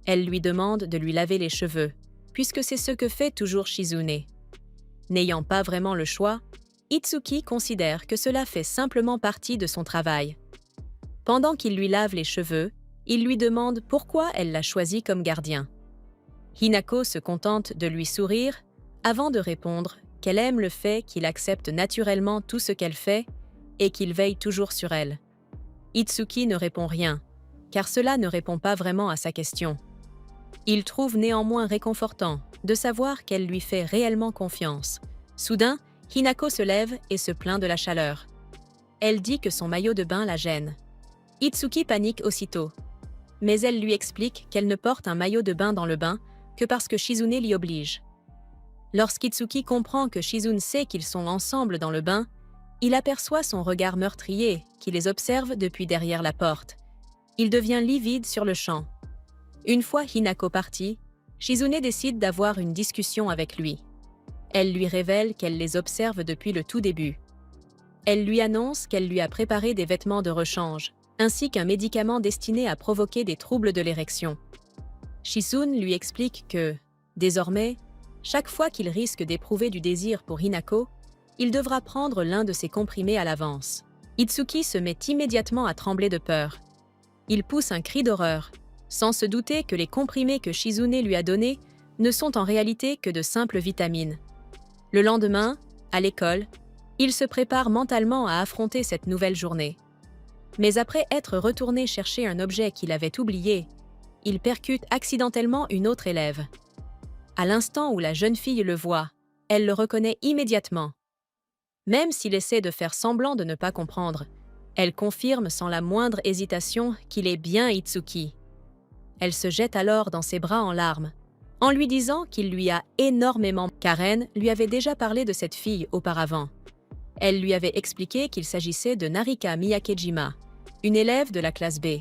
Elle lui demande de lui laver les cheveux, puisque c'est ce que fait toujours Shizune. N'ayant pas vraiment le choix, Itsuki considère que cela fait simplement partie de son travail. Pendant qu'il lui lave les cheveux, il lui demande pourquoi elle l'a choisi comme gardien. Hinako se contente de lui sourire avant de répondre qu'elle aime le fait qu'il accepte naturellement tout ce qu'elle fait et qu'il veille toujours sur elle. Itsuki ne répond rien, car cela ne répond pas vraiment à sa question. Il trouve néanmoins réconfortant de savoir qu'elle lui fait réellement confiance. Soudain, Hinako se lève et se plaint de la chaleur. Elle dit que son maillot de bain la gêne. Itsuki panique aussitôt. Mais elle lui explique qu'elle ne porte un maillot de bain dans le bain que parce que Shizune l'y oblige. Lorsqu'Itsuki comprend que Shizune sait qu'ils sont ensemble dans le bain, il aperçoit son regard meurtrier qui les observe depuis derrière la porte. Il devient livide sur le champ. Une fois Hinako partie, Shizune décide d'avoir une discussion avec lui. Elle lui révèle qu'elle les observe depuis le tout début. Elle lui annonce qu'elle lui a préparé des vêtements de rechange, ainsi qu'un médicament destiné à provoquer des troubles de l'érection. Shizune lui explique que, désormais, chaque fois qu'il risque d'éprouver du désir pour Hinako, il devra prendre l'un de ses comprimés à l'avance. Itsuki se met immédiatement à trembler de peur. Il pousse un cri d'horreur, sans se douter que les comprimés que Shizune lui a donnés ne sont en réalité que de simples vitamines. Le lendemain, à l'école, il se prépare mentalement à affronter cette nouvelle journée. Mais après être retourné chercher un objet qu'il avait oublié, il percute accidentellement une autre élève. À l'instant où la jeune fille le voit, elle le reconnaît immédiatement. Même s'il essaie de faire semblant de ne pas comprendre, elle confirme sans la moindre hésitation qu'il est bien Itsuki. Elle se jette alors dans ses bras en larmes, en lui disant qu'il lui a énormément. Karen lui avait déjà parlé de cette fille auparavant. Elle lui avait expliqué qu'il s'agissait de Narika Miyakejima, une élève de la classe B.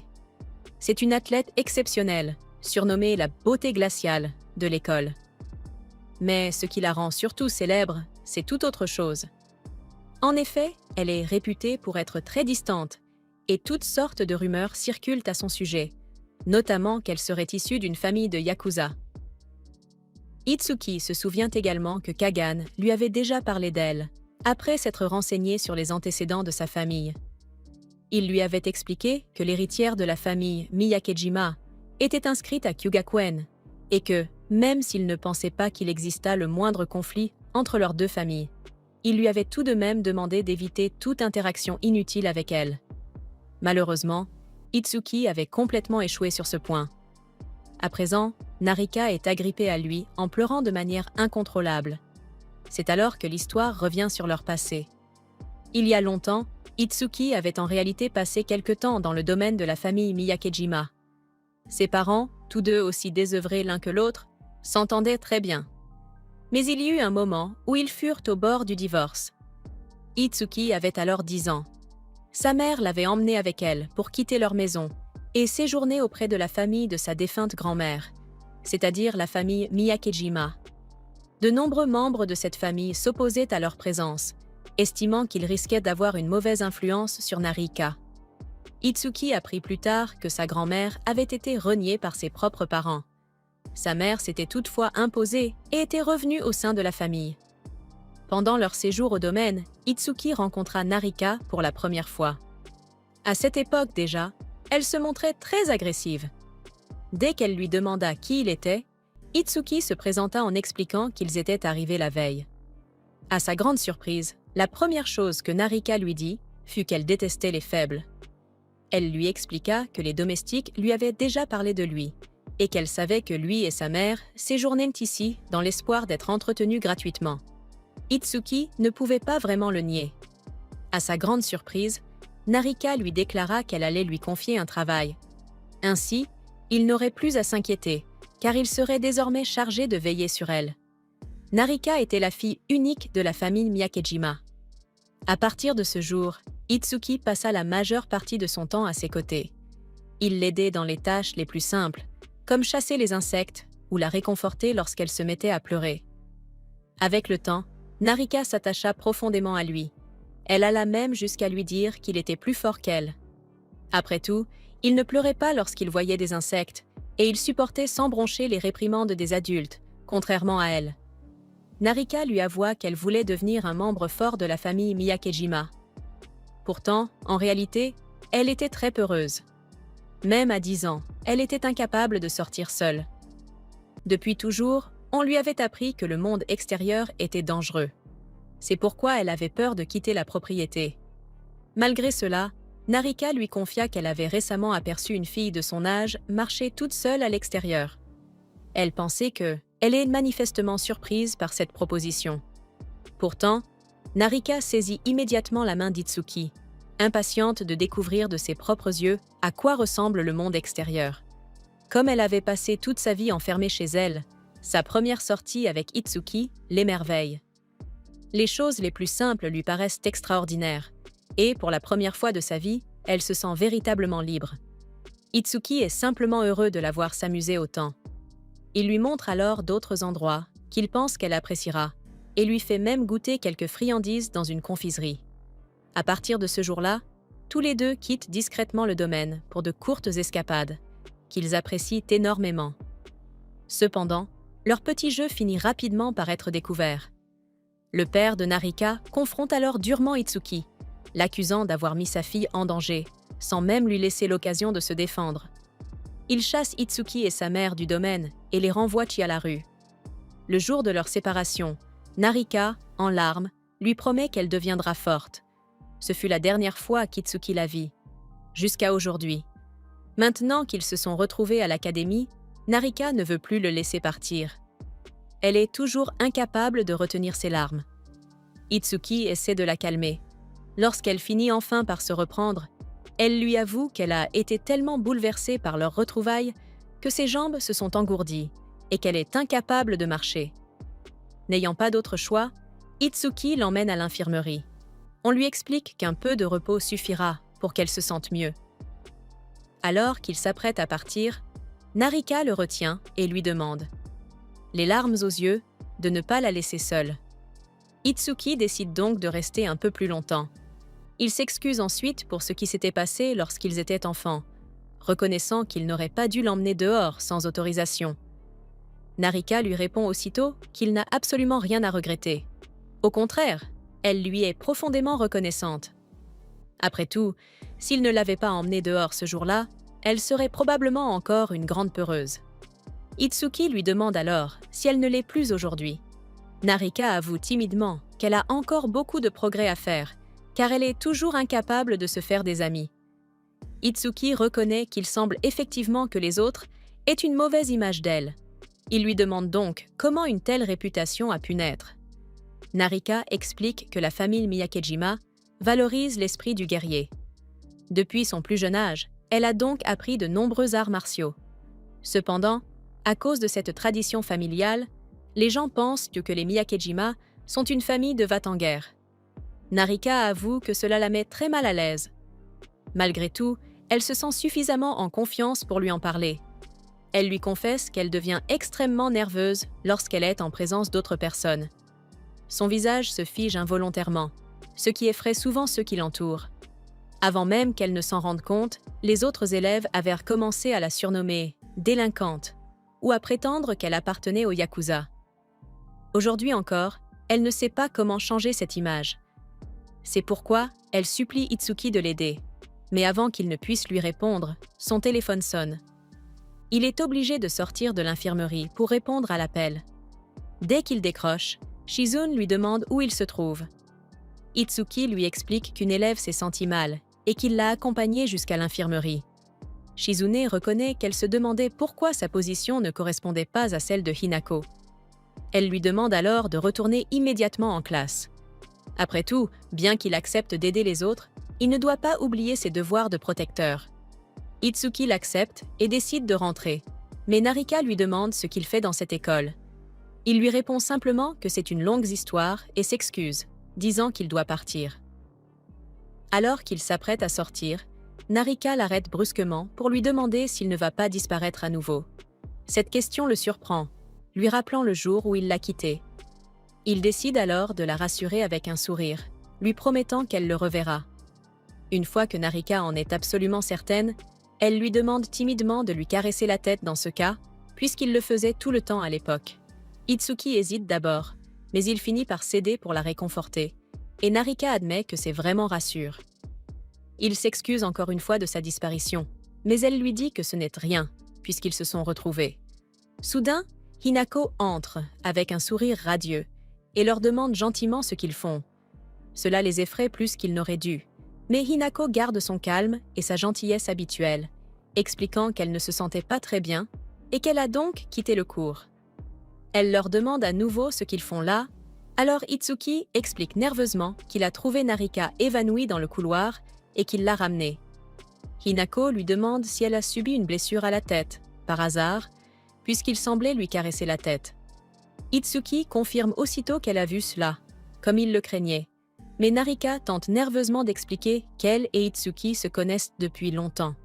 C'est une athlète exceptionnelle, surnommée la beauté glaciale de l'école. Mais ce qui la rend surtout célèbre, c'est tout autre chose. En effet, elle est réputée pour être très distante, et toutes sortes de rumeurs circulent à son sujet, notamment qu'elle serait issue d'une famille de yakuza. Itsuki se souvient également que Kagan lui avait déjà parlé d'elle, après s'être renseigné sur les antécédents de sa famille. Il lui avait expliqué que l'héritière de la famille Miyakejima était inscrite à Kyugakuen, et que, même s'il ne pensait pas qu'il existât le moindre conflit entre leurs deux familles. Il lui avait tout de même demandé d'éviter toute interaction inutile avec elle. Malheureusement, Itsuki avait complètement échoué sur ce point. À présent, Narika est agrippée à lui en pleurant de manière incontrôlable. C'est alors que l'histoire revient sur leur passé. Il y a longtemps, Itsuki avait en réalité passé quelque temps dans le domaine de la famille Miyakejima. Ses parents, tous deux aussi désœuvrés l'un que l'autre, s'entendaient très bien. Mais il y eut un moment où ils furent au bord du divorce. Itsuki avait alors 10 ans. Sa mère l'avait emmené avec elle pour quitter leur maison et séjourner auprès de la famille de sa défunte grand-mère, c'est-à-dire la famille Miyakejima. De nombreux membres de cette famille s'opposaient à leur présence, estimant qu'ils risquaient d'avoir une mauvaise influence sur Narika. Itsuki apprit plus tard que sa grand-mère avait été reniée par ses propres parents. Sa mère s'était toutefois imposée et était revenue au sein de la famille. Pendant leur séjour au domaine, Itsuki rencontra Narika pour la première fois. À cette époque déjà, elle se montrait très agressive. Dès qu'elle lui demanda qui il était, Itsuki se présenta en expliquant qu'ils étaient arrivés la veille. À sa grande surprise, la première chose que Narika lui dit fut qu'elle détestait les faibles. Elle lui expliqua que les domestiques lui avaient déjà parlé de lui et qu'elle savait que lui et sa mère séjournaient ici dans l'espoir d'être entretenus gratuitement. Itsuki ne pouvait pas vraiment le nier. À sa grande surprise, Narika lui déclara qu'elle allait lui confier un travail. Ainsi, il n'aurait plus à s'inquiéter, car il serait désormais chargé de veiller sur elle. Narika était la fille unique de la famille Miyakejima. À partir de ce jour, Itsuki passa la majeure partie de son temps à ses côtés. Il l'aidait dans les tâches les plus simples, comme chasser les insectes ou la réconforter lorsqu'elle se mettait à pleurer. Avec le temps, Narika s'attacha profondément à lui. Elle alla même jusqu'à lui dire qu'il était plus fort qu'elle. Après tout, il ne pleurait pas lorsqu'il voyait des insectes, et il supportait sans broncher les réprimandes des adultes, contrairement à elle. Narika lui avoua qu'elle voulait devenir un membre fort de la famille Miyakejima. Pourtant, en réalité, elle était très peureuse. Même à 10 ans, elle était incapable de sortir seule. Depuis toujours, on lui avait appris que le monde extérieur était dangereux. C'est pourquoi elle avait peur de quitter la propriété. Malgré cela, Narika lui confia qu'elle avait récemment aperçu une fille de son âge marcher toute seule à l'extérieur. Elle pensait qu'elle est manifestement surprise par cette proposition. Pourtant, Narika saisit immédiatement la main d'Itsuki, impatiente de découvrir de ses propres yeux à quoi ressemble le monde extérieur. Comme elle avait passé toute sa vie enfermée chez elle, sa première sortie avec Itsuki l'émerveille. Les choses les plus simples lui paraissent extraordinaires, et pour la première fois de sa vie, elle se sent véritablement libre. Itsuki est simplement heureux de la voir s'amuser autant. Il lui montre alors d'autres endroits qu'il pense qu'elle appréciera, et lui fait même goûter quelques friandises dans une confiserie. À partir de ce jour-là, tous les deux quittent discrètement le domaine pour de courtes escapades, qu'ils apprécient énormément. Cependant, leur petit jeu finit rapidement par être découvert. Le père de Narika confronte alors durement Itsuki, l'accusant d'avoir mis sa fille en danger, sans même lui laisser l'occasion de se défendre. Il chasse Itsuki et sa mère du domaine et les renvoie à la rue. Le jour de leur séparation, Narika, en larmes, lui promet qu'elle deviendra forte. Ce fut la dernière fois qu'Itsuki la vit, jusqu'à aujourd'hui. Maintenant qu'ils se sont retrouvés à l'académie, Narika ne veut plus le laisser partir. Elle est toujours incapable de retenir ses larmes. Itsuki essaie de la calmer. Lorsqu'elle finit enfin par se reprendre, elle lui avoue qu'elle a été tellement bouleversée par leur retrouvaille que ses jambes se sont engourdies et qu'elle est incapable de marcher. N'ayant pas d'autre choix, Itsuki l'emmène à l'infirmerie. On lui explique qu'un peu de repos suffira pour qu'elle se sente mieux. Alors qu'il s'apprête à partir, Narika le retient et lui demande, les larmes aux yeux, de ne pas la laisser seule. Itsuki décide donc de rester un peu plus longtemps. Il s'excuse ensuite pour ce qui s'était passé lorsqu'ils étaient enfants, reconnaissant qu'il n'aurait pas dû l'emmener dehors sans autorisation. Narika lui répond aussitôt qu'il n'a absolument rien à regretter. Au contraire, elle lui est profondément reconnaissante. Après tout, s'il ne l'avait pas emmenée dehors ce jour-là, elle serait probablement encore une grande peureuse. Itsuki lui demande alors si elle ne l'est plus aujourd'hui. Narika avoue timidement qu'elle a encore beaucoup de progrès à faire, car elle est toujours incapable de se faire des amis. Itsuki reconnaît qu'il semble effectivement que les autres aient une mauvaise image d'elle. Il lui demande donc comment une telle réputation a pu naître. Narika explique que la famille Miyakejima valorise l'esprit du guerrier. Depuis son plus jeune âge, elle a donc appris de nombreux arts martiaux. Cependant, à cause de cette tradition familiale, les gens pensent que les Miyakejima sont une famille de va-t-en-guerre. Narika avoue que cela la met très mal à l'aise. Malgré tout, elle se sent suffisamment en confiance pour lui en parler. Elle lui confesse qu'elle devient extrêmement nerveuse lorsqu'elle est en présence d'autres personnes. Son visage se fige involontairement, ce qui effraie souvent ceux qui l'entourent. Avant même qu'elle ne s'en rende compte, les autres élèves avaient commencé à la surnommer « délinquante » ou à prétendre qu'elle appartenait au Yakuza. Aujourd'hui encore, elle ne sait pas comment changer cette image. C'est pourquoi elle supplie Itsuki de l'aider. Mais avant qu'il ne puisse lui répondre, son téléphone sonne. Il est obligé de sortir de l'infirmerie pour répondre à l'appel. Dès qu'il décroche, Shizune lui demande où il se trouve. Itsuki lui explique qu'une élève s'est sentie mal et qu'il l'a accompagnée jusqu'à l'infirmerie. Shizune reconnaît qu'elle se demandait pourquoi sa position ne correspondait pas à celle de Hinako. Elle lui demande alors de retourner immédiatement en classe. Après tout, bien qu'il accepte d'aider les autres, il ne doit pas oublier ses devoirs de protecteur. Itsuki l'accepte et décide de rentrer, mais Narika lui demande ce qu'il fait dans cette école. Il lui répond simplement que c'est une longue histoire et s'excuse, disant qu'il doit partir. Alors qu'il s'apprête à sortir, Narika l'arrête brusquement pour lui demander s'il ne va pas disparaître à nouveau. Cette question le surprend, lui rappelant le jour où il l'a quittée. Il décide alors de la rassurer avec un sourire, lui promettant qu'elle le reverra. Une fois que Narika en est absolument certaine, elle lui demande timidement de lui caresser la tête dans ce cas, puisqu'il le faisait tout le temps à l'époque. Itsuki hésite d'abord, mais il finit par céder pour la réconforter, et Narika admet que c'est vraiment rassure. Il s'excuse encore une fois de sa disparition, mais elle lui dit que ce n'est rien, puisqu'ils se sont retrouvés. Soudain, Hinako entre, avec un sourire radieux, et leur demande gentiment ce qu'ils font. Cela les effraie plus qu'ils n'auraient dû, mais Hinako garde son calme et sa gentillesse habituelle, expliquant qu'elle ne se sentait pas très bien et qu'elle a donc quitté le cours. Elle leur demande à nouveau ce qu'ils font là, alors Itsuki explique nerveusement qu'il a trouvé Narika évanouie dans le couloir et qu'il l'a ramenée. Hinako lui demande si elle a subi une blessure à la tête, par hasard, puisqu'il semblait lui caresser la tête. Itsuki confirme aussitôt qu'elle a vu cela, comme il le craignait, mais Narika tente nerveusement d'expliquer qu'elle et Itsuki se connaissent depuis longtemps.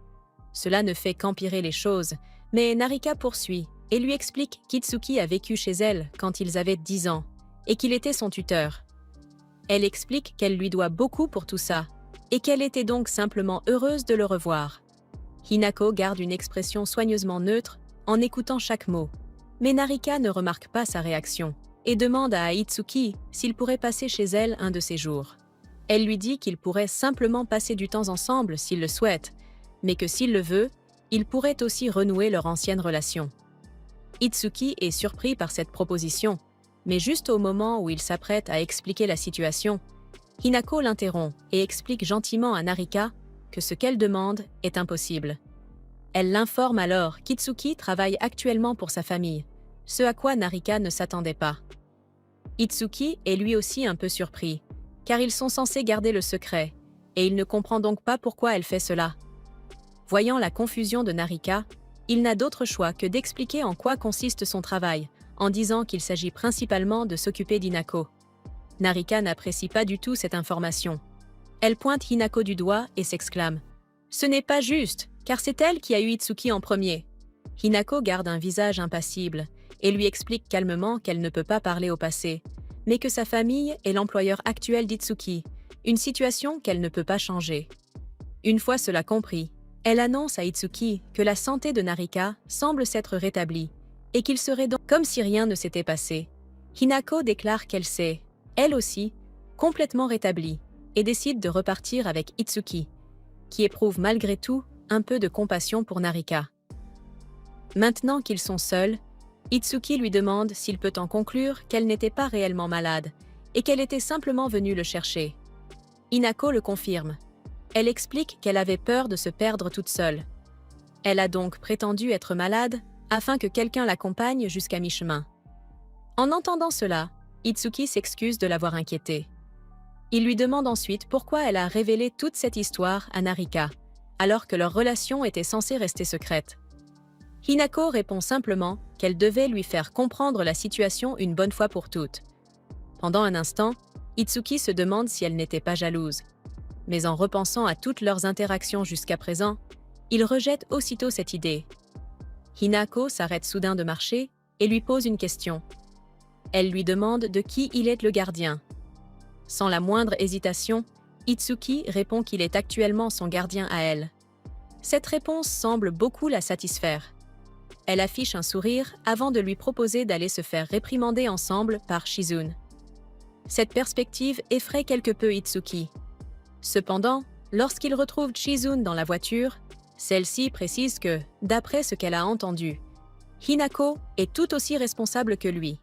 Cela ne fait qu'empirer les choses, mais Narika poursuit et lui explique qu'Itsuki a vécu chez elle quand ils avaient 10 ans et qu'il était son tuteur. Elle explique qu'elle lui doit beaucoup pour tout ça et qu'elle était donc simplement heureuse de le revoir. Hinako garde une expression soigneusement neutre en écoutant chaque mot, mais Narika ne remarque pas sa réaction et demande à Itsuki s'il pourrait passer chez elle un de ces jours. Elle lui dit qu'ils pourraient simplement passer du temps ensemble s'il le souhaite, mais que s'il le veut, ils pourraient aussi renouer leur ancienne relation. Itsuki est surpris par cette proposition, mais juste au moment où il s'apprête à expliquer la situation, Hinako l'interrompt et explique gentiment à Narika que ce qu'elle demande est impossible. Elle l'informe alors qu'Itsuki travaille actuellement pour sa famille, ce à quoi Narika ne s'attendait pas. Itsuki est lui aussi un peu surpris, car ils sont censés garder le secret, et il ne comprend donc pas pourquoi elle fait cela. Voyant la confusion de Narika, il n'a d'autre choix que d'expliquer en quoi consiste son travail, en disant qu'il s'agit principalement de s'occuper d'Hinako. Narika n'apprécie pas du tout cette information. Elle pointe Hinako du doigt et s'exclame « Ce n'est pas juste, car c'est elle qui a eu Itsuki en premier !» Hinako garde un visage impassible et lui explique calmement qu'elle ne peut pas parler au passé, mais que sa famille est l'employeur actuel d'Itsuki, une situation qu'elle ne peut pas changer. Une fois cela compris, elle annonce à Itsuki que la santé de Narika semble s'être rétablie et qu'il serait donc comme si rien ne s'était passé. Hinako déclare qu'elle s'est, elle aussi, complètement rétablie et décide de repartir avec Itsuki, qui éprouve malgré tout un peu de compassion pour Narika. Maintenant qu'ils sont seuls, Itsuki lui demande s'il peut en conclure qu'elle n'était pas réellement malade et qu'elle était simplement venue le chercher. Hinako le confirme. Elle explique qu'elle avait peur de se perdre toute seule. Elle a donc prétendu être malade afin que quelqu'un l'accompagne jusqu'à mi-chemin. En entendant cela, Itsuki s'excuse de l'avoir inquiétée. Il lui demande ensuite pourquoi elle a révélé toute cette histoire à Narika, alors que leur relation était censée rester secrète. Hinako répond simplement qu'elle devait lui faire comprendre la situation une bonne fois pour toutes. Pendant un instant, Itsuki se demande si elle n'était pas jalouse. Mais en repensant à toutes leurs interactions jusqu'à présent, il rejette aussitôt cette idée. Hinako s'arrête soudain de marcher et lui pose une question. Elle lui demande de qui il est le gardien. Sans la moindre hésitation, Itsuki répond qu'il est actuellement son gardien à elle. Cette réponse semble beaucoup la satisfaire. Elle affiche un sourire avant de lui proposer d'aller se faire réprimander ensemble par Shizune. Cette perspective effraie quelque peu Itsuki. Cependant, lorsqu'il retrouve Shizune dans la voiture, celle-ci précise que, d'après ce qu'elle a entendu, Hinako est tout aussi responsable que lui.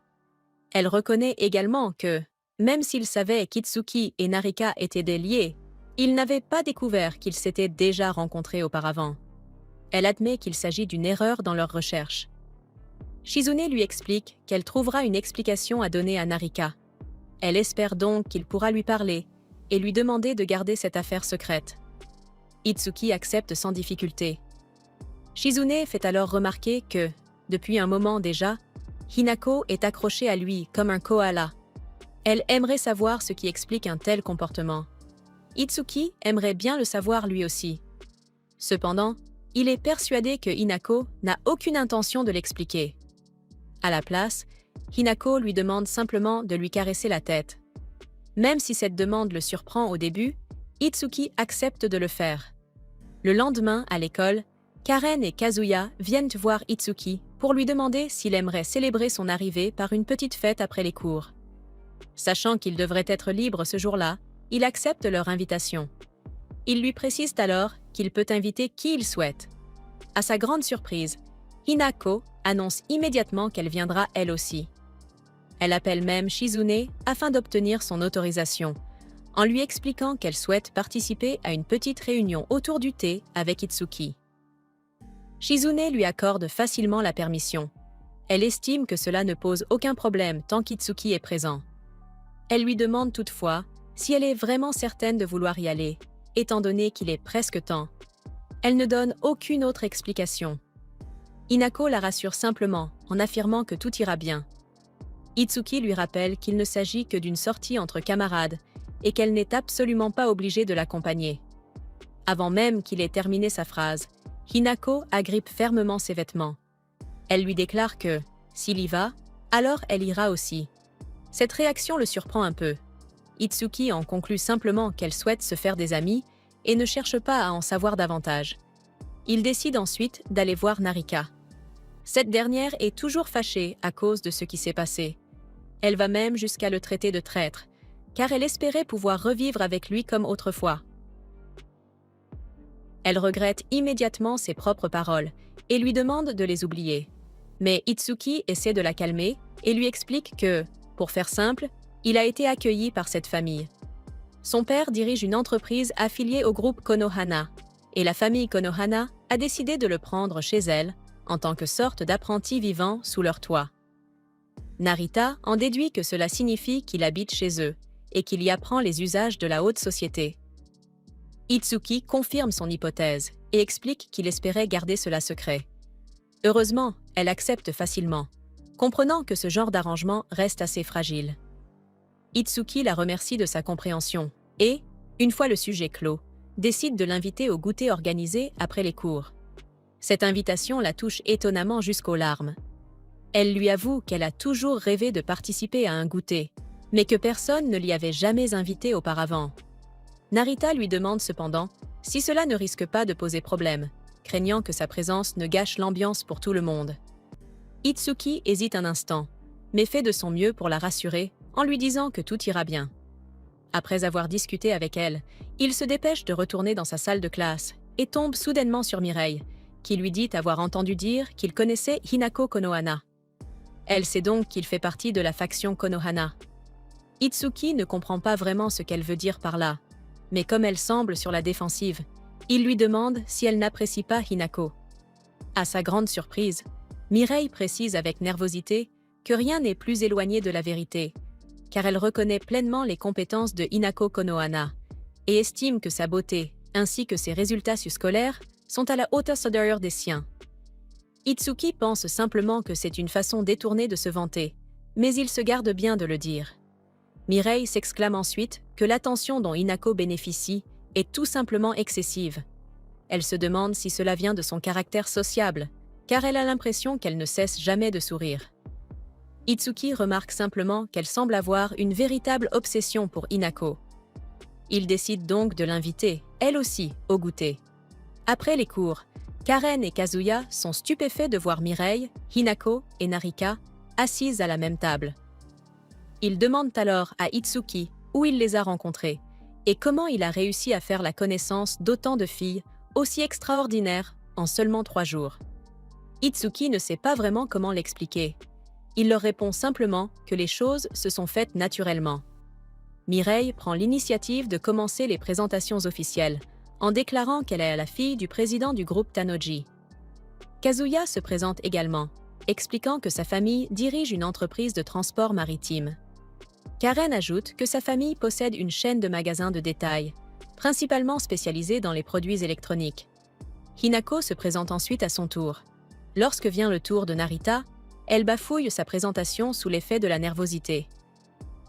Elle reconnaît également que, même s'il savait qu'Itsuki et Narika étaient des liés, il n'avait pas découvert qu'ils s'étaient déjà rencontrés auparavant. Elle admet qu'il s'agit d'une erreur dans leur recherche. Shizune lui explique qu'elle trouvera une explication à donner à Narika. Elle espère donc qu'il pourra lui parler et lui demander de garder cette affaire secrète. Itsuki accepte sans difficulté. Shizune fait alors remarquer que, depuis un moment déjà, Hinako est accrochée à lui comme un koala. Elle aimerait savoir ce qui explique un tel comportement. Itsuki aimerait bien le savoir lui aussi. Cependant, il est persuadé que Hinako n'a aucune intention de l'expliquer. À la place, Hinako lui demande simplement de lui caresser la tête. Même si cette demande le surprend au début, Itsuki accepte de le faire. Le lendemain, à l'école, Karen et Kazuya viennent voir Itsuki pour lui demander s'il aimerait célébrer son arrivée par une petite fête après les cours. Sachant qu'il devrait être libre ce jour-là, il accepte leur invitation. Ils lui précisent alors qu'il peut inviter qui il souhaite. À sa grande surprise, Hinako annonce immédiatement qu'elle viendra elle aussi. Elle appelle même Shizune afin d'obtenir son autorisation, en lui expliquant qu'elle souhaite participer à une petite réunion autour du thé avec Itsuki. Shizune lui accorde facilement la permission. Elle estime que cela ne pose aucun problème tant qu'Itsuki est présent. Elle lui demande toutefois si elle est vraiment certaine de vouloir y aller, étant donné qu'il est presque temps. Elle ne donne aucune autre explication. Hinako la rassure simplement en affirmant que tout ira bien. Itsuki lui rappelle qu'il ne s'agit que d'une sortie entre camarades et qu'elle n'est absolument pas obligée de l'accompagner. Avant même qu'il ait terminé sa phrase, Hinako agrippe fermement ses vêtements. Elle lui déclare que, s'il y va, alors elle ira aussi. Cette réaction le surprend un peu. Itsuki en conclut simplement qu'elle souhaite se faire des amis et ne cherche pas à en savoir davantage. Il décide ensuite d'aller voir Narika. Cette dernière est toujours fâchée à cause de ce qui s'est passé. Elle va même jusqu'à le traiter de traître, car elle espérait pouvoir revivre avec lui comme autrefois. Elle regrette immédiatement ses propres paroles et lui demande de les oublier. Mais Itsuki essaie de la calmer et lui explique que, pour faire simple, il a été accueilli par cette famille. Son père dirige une entreprise affiliée au groupe Konohana, et la famille Konohana a décidé de le prendre chez elle en tant que sorte d'apprenti vivant sous leur toit. Narita en déduit que cela signifie qu'il habite chez eux et qu'il y apprend les usages de la haute société. Itsuki confirme son hypothèse et explique qu'il espérait garder cela secret. Heureusement, elle accepte facilement, comprenant que ce genre d'arrangement reste assez fragile. Itsuki la remercie de sa compréhension et, une fois le sujet clos, décide de l'inviter au goûter organisé après les cours. Cette invitation la touche étonnamment jusqu'aux larmes. Elle lui avoue qu'elle a toujours rêvé de participer à un goûter, mais que personne ne l'y avait jamais invitée auparavant. Narita lui demande cependant si cela ne risque pas de poser problème, craignant que sa présence ne gâche l'ambiance pour tout le monde. Itsuki hésite un instant, mais fait de son mieux pour la rassurer en lui disant que tout ira bien. Après avoir discuté avec elle, il se dépêche de retourner dans sa salle de classe et tombe soudainement sur Mireille, qui lui dit avoir entendu dire qu'il connaissait Hinako Konohana. Elle sait donc qu'il fait partie de la faction Konohana. Itsuki ne comprend pas vraiment ce qu'elle veut dire par là, mais comme elle semble sur la défensive, il lui demande si elle n'apprécie pas Hinako. À sa grande surprise, Mireille précise avec nervosité que rien n'est plus éloigné de la vérité, car elle reconnaît pleinement les compétences de Hinako Konohana et estime que sa beauté, ainsi que ses résultats scolaires, sont à la hauteur des siens. Itsuki pense simplement que c'est une façon détournée de se vanter, mais il se garde bien de le dire. Mireille s'exclame ensuite que l'attention dont Hinako bénéficie est tout simplement excessive. Elle se demande si cela vient de son caractère sociable, car elle a l'impression qu'elle ne cesse jamais de sourire. Itsuki remarque simplement qu'elle semble avoir une véritable obsession pour Hinako. Il décide donc de l'inviter, elle aussi, au goûter. Après les cours, Karen et Kazuya sont stupéfaits de voir Mireille, Hinako et Narika assises à la même table. Ils demandent alors à Itsuki où il les a rencontrées et comment il a réussi à faire la connaissance d'autant de filles aussi extraordinaires en seulement 3 jours. Itsuki ne sait pas vraiment comment l'expliquer. Il leur répond simplement que les choses se sont faites naturellement. Mireille prend l'initiative de commencer les présentations officielles, en déclarant qu'elle est la fille du président du groupe Tanoji. Kazuya se présente également, expliquant que sa famille dirige une entreprise de transport maritime. Karen ajoute que sa famille possède une chaîne de magasins de détail, principalement spécialisée dans les produits électroniques. Hinako se présente ensuite à son tour. Lorsque vient le tour de Narita, elle bafouille sa présentation sous l'effet de la nervosité.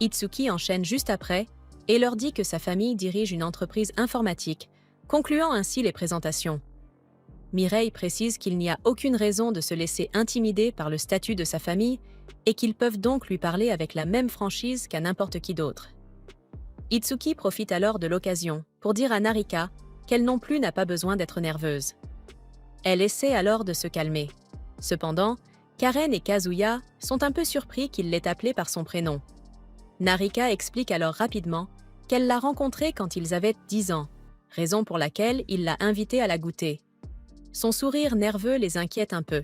Itsuki enchaîne juste après et leur dit que sa famille dirige une entreprise informatique, concluant ainsi les présentations. Mireille précise qu'il n'y a aucune raison de se laisser intimider par le statut de sa famille et qu'ils peuvent donc lui parler avec la même franchise qu'à n'importe qui d'autre. Itsuki profite alors de l'occasion pour dire à Narika qu'elle non plus n'a pas besoin d'être nerveuse. Elle essaie alors de se calmer. Cependant, Karen et Kazuya sont un peu surpris qu'il l'ait appelée par son prénom. Narika explique alors rapidement qu'elle l'a rencontrée quand ils avaient 10 ans, raison pour laquelle il l'a invitée à la goûter. Son sourire nerveux les inquiète un peu.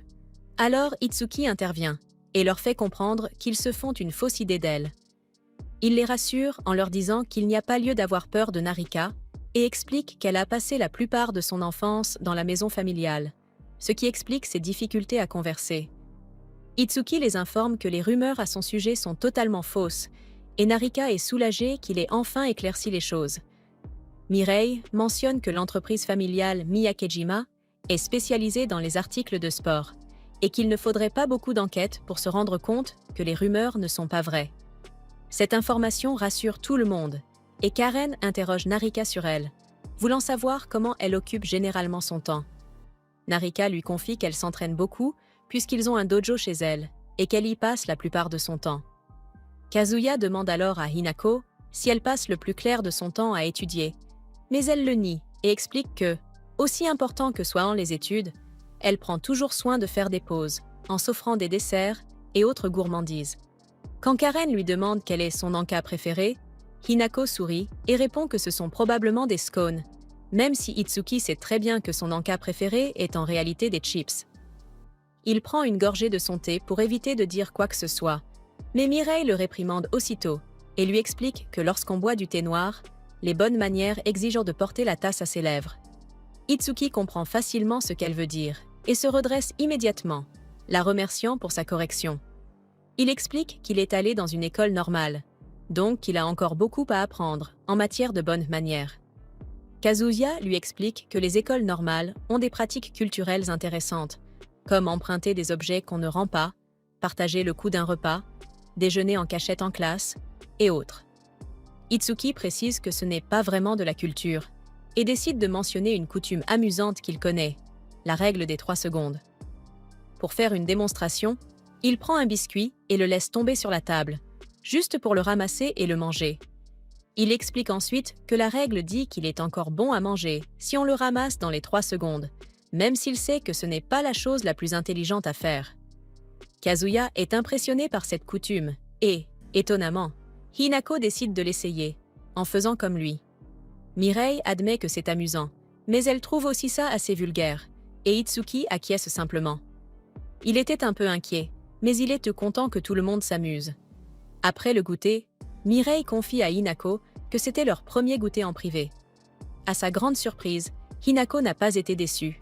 Alors Itsuki intervient et leur fait comprendre qu'ils se font une fausse idée d'elle. Il les rassure en leur disant qu'il n'y a pas lieu d'avoir peur de Narika et explique qu'elle a passé la plupart de son enfance dans la maison familiale, ce qui explique ses difficultés à converser. Itsuki les informe que les rumeurs à son sujet sont totalement fausses et Narika est soulagée qu'il ait enfin éclairci les choses. Mireille mentionne que l'entreprise familiale Miyakejima est spécialisée dans les articles de sport et qu'il ne faudrait pas beaucoup d'enquêtes pour se rendre compte que les rumeurs ne sont pas vraies. Cette information rassure tout le monde et Karen interroge Narika sur elle, voulant savoir comment elle occupe généralement son temps. Narika lui confie qu'elle s'entraîne beaucoup puisqu'ils ont un dojo chez elle et qu'elle y passe la plupart de son temps. Kazuya demande alors à Hinako si elle passe le plus clair de son temps à étudier, mais elle le nie et explique que, aussi important que soient les études, elle prend toujours soin de faire des pauses, en s'offrant des desserts et autres gourmandises. Quand Karen lui demande quel est son encas préféré, Hinako sourit et répond que ce sont probablement des scones, même si Itsuki sait très bien que son encas préféré est en réalité des chips. Il prend une gorgée de son thé pour éviter de dire quoi que ce soit, mais Mireille le réprimande aussitôt et lui explique que lorsqu'on boit du thé noir, les bonnes manières exigent de porter la tasse à ses lèvres. Itsuki comprend facilement ce qu'elle veut dire et se redresse immédiatement, la remerciant pour sa correction. Il explique qu'il est allé dans une école normale, donc qu'il a encore beaucoup à apprendre en matière de bonnes manières. Kazuya lui explique que les écoles normales ont des pratiques culturelles intéressantes, comme emprunter des objets qu'on ne rend pas, partager le coût d'un repas, déjeuner en cachette en classe, et autres. Itsuki précise que ce n'est pas vraiment de la culture, et décide de mentionner une coutume amusante qu'il connaît, la règle des 3 secondes. Pour faire une démonstration, il prend un biscuit et le laisse tomber sur la table, juste pour le ramasser et le manger. Il explique ensuite que la règle dit qu'il est encore bon à manger si on le ramasse dans les 3 secondes, même s'il sait que ce n'est pas la chose la plus intelligente à faire. Kazuya est impressionné par cette coutume et, étonnamment, Hinako décide de l'essayer, en faisant comme lui. Mireille admet que c'est amusant, mais elle trouve aussi ça assez vulgaire, et Itsuki acquiesce simplement. Il était un peu inquiet, mais il est content que tout le monde s'amuse. Après le goûter, Mireille confie à Hinako que c'était leur premier goûter en privé. À sa grande surprise, Hinako n'a pas été déçue.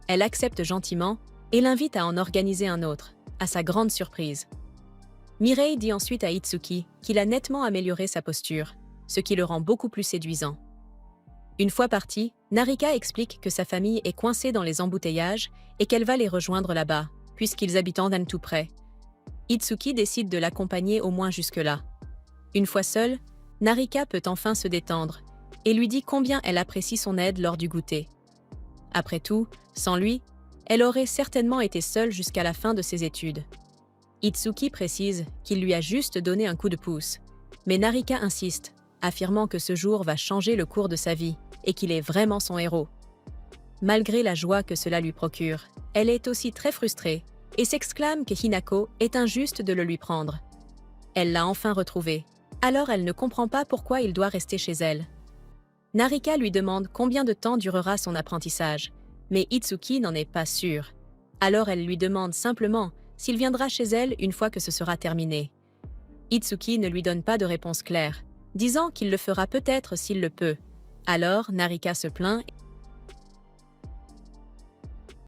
Elle accepte gentiment et l'invite à en organiser un autre, à sa grande surprise. Mireille dit ensuite à Itsuki qu'il a nettement amélioré sa posture, ce qui le rend beaucoup plus séduisant. Une fois partie, Narika explique que sa famille est coincée dans les embouteillages et qu'elle va les rejoindre là-bas, puisqu'ils habitent en Dan tout près. Itsuki décide de l'accompagner au moins jusque-là. Une fois seule, Narika peut enfin se détendre et lui dit combien elle apprécie son aide lors du goûter. Après tout, sans lui, elle aurait certainement été seule jusqu'à la fin de ses études. Itsuki précise qu'il lui a juste donné un coup de pouce, mais Narika insiste, affirmant que ce jour va changer le cours de sa vie et qu'il est vraiment son héros. Malgré la joie que cela lui procure, elle est aussi très frustrée et s'exclame que Hinako est injuste de le lui prendre. Elle l'a enfin retrouvé, alors elle ne comprend pas pourquoi il doit rester chez elle. Narika lui demande combien de temps durera son apprentissage, mais Itsuki n'en est pas sûre. Alors elle lui demande simplement s'il viendra chez elle une fois que ce sera terminé. Itsuki ne lui donne pas de réponse claire, disant qu'il le fera peut-être s'il le peut. Alors Narika se plaint